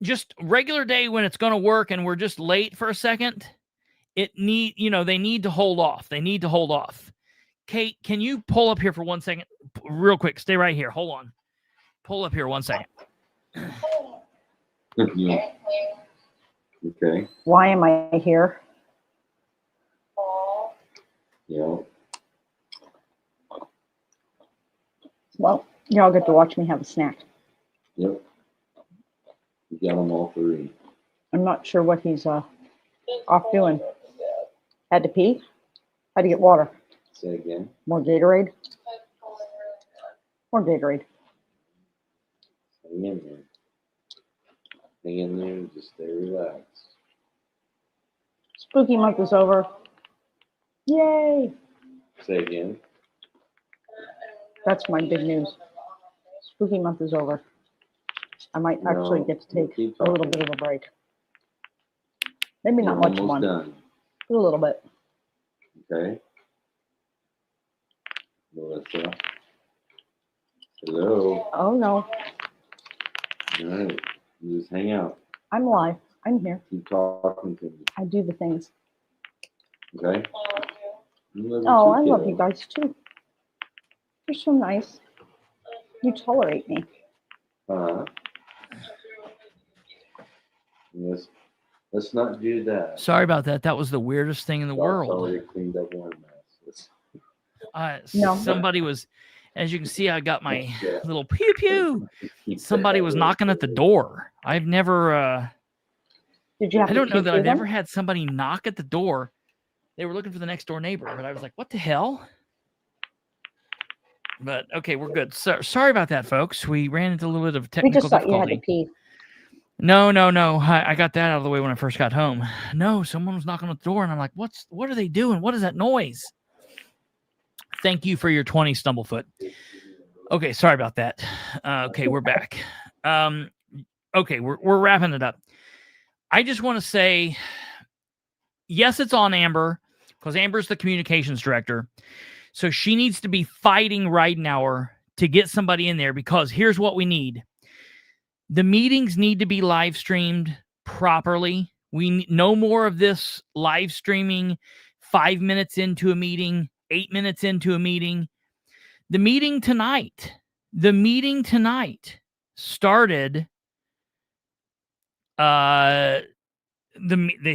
just regular day when it's going to work and we're just late for a second, they need to hold off. They need to hold off. Kate, can you pull up here for 1 second? Real quick. Stay right here. Hold on. Pull up here 1 second. Okay. Why am I here? Yeah. Well, y'all get to watch me have a snack. Yep. You got them all three. I'm not sure what he's off doing. Had to pee? Had to get water? Say again. More Gatorade? More Gatorade. Hang in there. Hang in there and just stay relaxed. Spooky month is over. Yay! Say again. That's my big news. Spooky month is over. I might actually get to take a little bit of a break. Maybe not much Almost one. done. A little bit. Okay. Melissa. Hello. Oh, no. All right. You just hang out. I'm live. I'm here. Keep talking to me. I do the things. Okay? Oh, I love you guys too. You're so nice. You tolerate me. Let's not do that. Sorry about that. That was the weirdest thing in the world. Already cleaned up one mess. No. Somebody was, as you can see, I got my little pew pew. Somebody was knocking at the door. I've never. Did you have I to don't know pew that through I've them? ever had somebody knock at the door. They were looking for the next door neighbor, but I was like, "What the hell?" But okay, we're good. So, sorry about that, folks. We ran into a little bit of We technical just thought you had to difficulty. pee. No. I got that out of the way when I first got home. No, someone was knocking on the door, and I'm like, what are they doing? What is that noise? Thank you for your 20, Stumblefoot. Okay, sorry about that. Okay, we're back. Okay, we're wrapping it up. I just want to say, yes, it's on Amber, because Amber's the communications director. So she needs to be fighting right now to get somebody in there, because here's what we need. The meetings need to be live streamed properly. We no more of this live streaming 5 minutes into a meeting, 8 minutes into a meeting. The meeting tonight started. They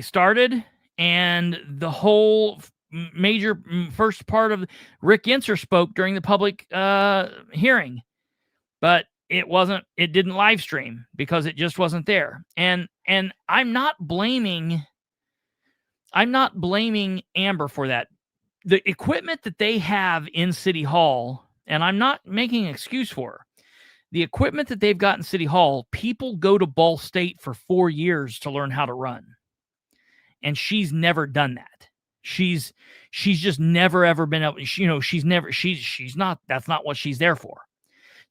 started, and the whole major first part of Rick Yinser spoke during the public hearing, but it didn't live stream because it just wasn't there. And I'm not blaming Amber for that. The equipment that they have in City Hall, and I'm not making an excuse for her, the equipment that they've got in City Hall, people go to Ball State for 4 years to learn how to run. And she's never done that. She's just never ever been able, she's not, that's not what she's there for.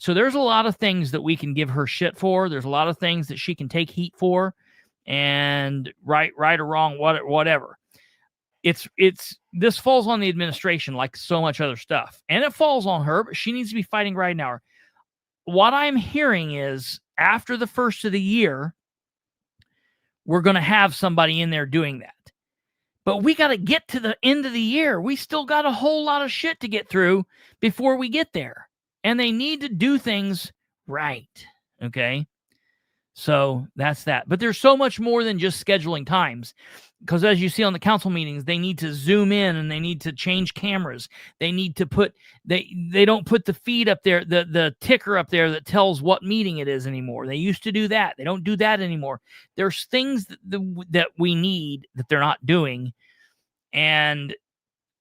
So there's a lot of things that we can give her shit for. There's a lot of things that she can take heat for, and right or wrong, whatever. This falls on the administration like so much other stuff, and it falls on her, but she needs to be fighting right now. What I'm hearing is after the first of the year, we're going to have somebody in there doing that. But we got to get to the end of the year. We still got a whole lot of shit to get through before we get there. And they need to do things right. Okay? So that's that. But there's so much more than just scheduling times. Because as you see on the council meetings, they need to zoom in and they need to change cameras. They need to put, they don't put the feed up there, the ticker up there that tells what meeting it is anymore. They used to do that. They don't do that anymore. There's things that we need that they're not doing. And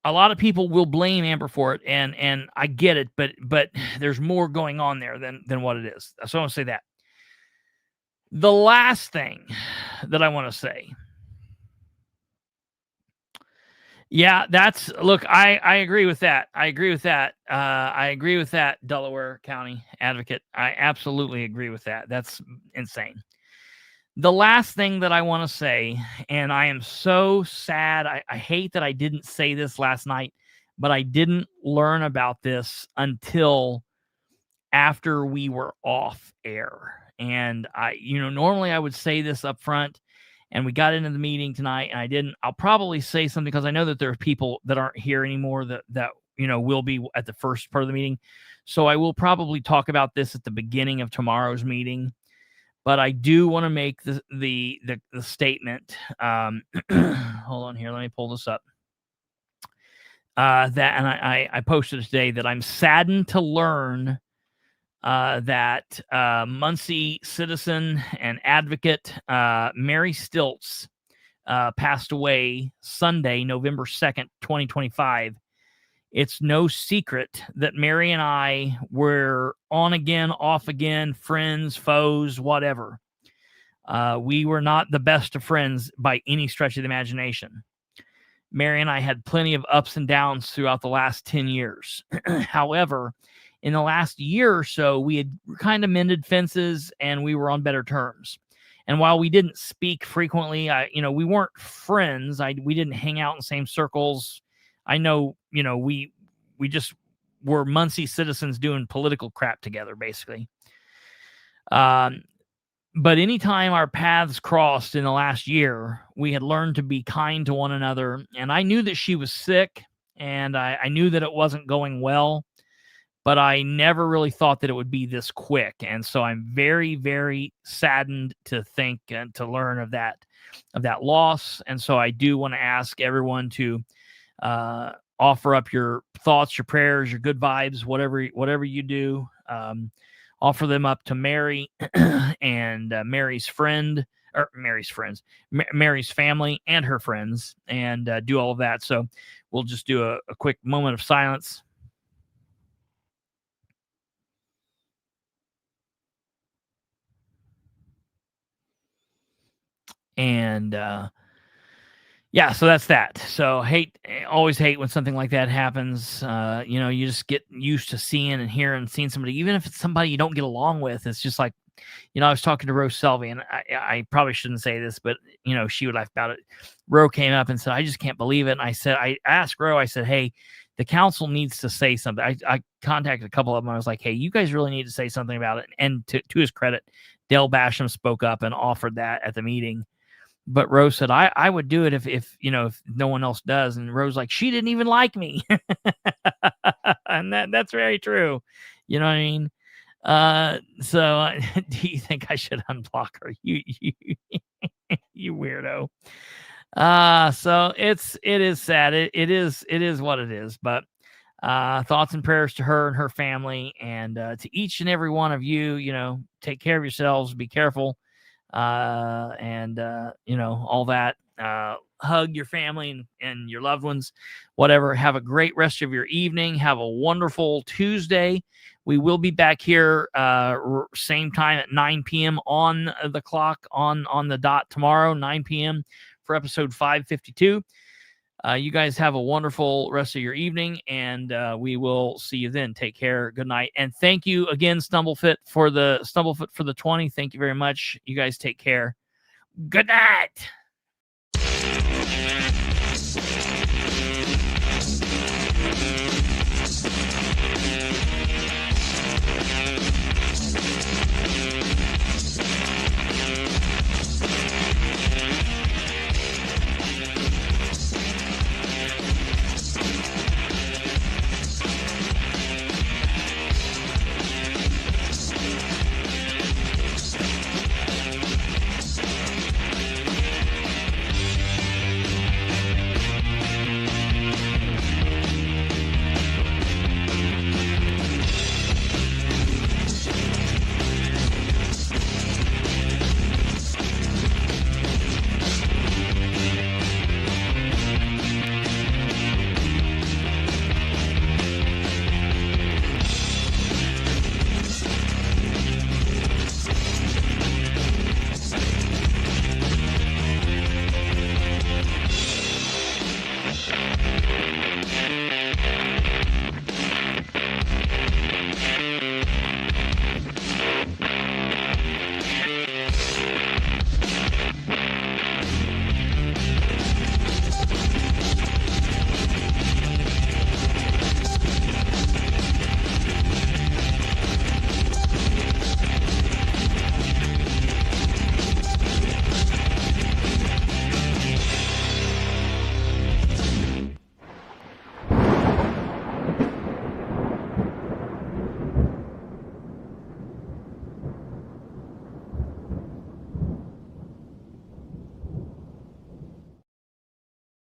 a lot of people will blame Amber for it. And I get it, but there's more going on there than what it is. So I want to say that. The last thing that I want to say. Yeah, look, I agree with that. I agree with that, Delaware County Advocate. I absolutely agree with that. That's insane. The last thing that I want to say, and I am so sad, I hate that I didn't say this last night, but I didn't learn about this until after we were off air. And normally I would say this up front, and we got into the meeting tonight, and I didn't. I'll probably say something because I know that there are people that aren't here anymore that will be at the first part of the meeting. So I will probably talk about this at the beginning of tomorrow's meeting. But I do want to make the statement. Hold on here. Let me pull this up. I posted today that I'm saddened to learn that Muncie citizen and advocate Mary Stilts passed away Sunday, November 2nd, 2025. It's no secret that Mary and I were on again, off again, friends, foes, whatever. We were not the best of friends by any stretch of the imagination. Mary and I had plenty of ups and downs throughout the last 10 years. However, in the last year or so, we had kind of mended fences and we were on better terms. And while we didn't speak frequently, we weren't friends. We didn't hang out in the same circles. I know, we just were Muncie citizens doing political crap together, basically. But anytime our paths crossed in the last year, we had learned to be kind to one another. And I knew that she was sick, and I knew that it wasn't going well, but I never really thought that it would be this quick. And so I'm very, very saddened to think and to learn of that loss. And so I do want to ask everyone to offer up your thoughts, your prayers, your good vibes, whatever you do. Offer them up to Mary and Mary's family and her friends, and do all of that. So we'll just do a quick moment of silence. And so that's that. So always hate when something like that happens. You just get used to seeing and hearing and seeing somebody, even if it's somebody you don't get along with. It's just like, I was talking to Rose Selvey, and I probably shouldn't say this, but she would laugh about it. Ro came up and said, "I just can't believe it." And I asked Ro, I said, "Hey, the council needs to say something." I contacted a couple of them. I was like, "Hey, you guys really need to say something about it." And to his credit, Dale Basham spoke up and offered that at the meeting. But Rose said, I would do it if no one else does. And Rose like, she didn't even like me. And that's very true. You know what I mean? So do you think I should unblock her? You weirdo. So it is sad. It is what it is, but thoughts and prayers to her and her family, and to each and every one of you, take care of yourselves, be careful. And all that, hug your family and your loved ones, whatever. Have a great rest of your evening. Have a wonderful Tuesday. We will be back here, same time at 9 p.m. on the clock, on the dot tomorrow, 9 p.m. for episode 552. You guys have a wonderful rest of your evening, and we will see you then. Take care. Good night. And thank you again, Stumblefit, for the 20. Thank you very much. You guys take care. Good night.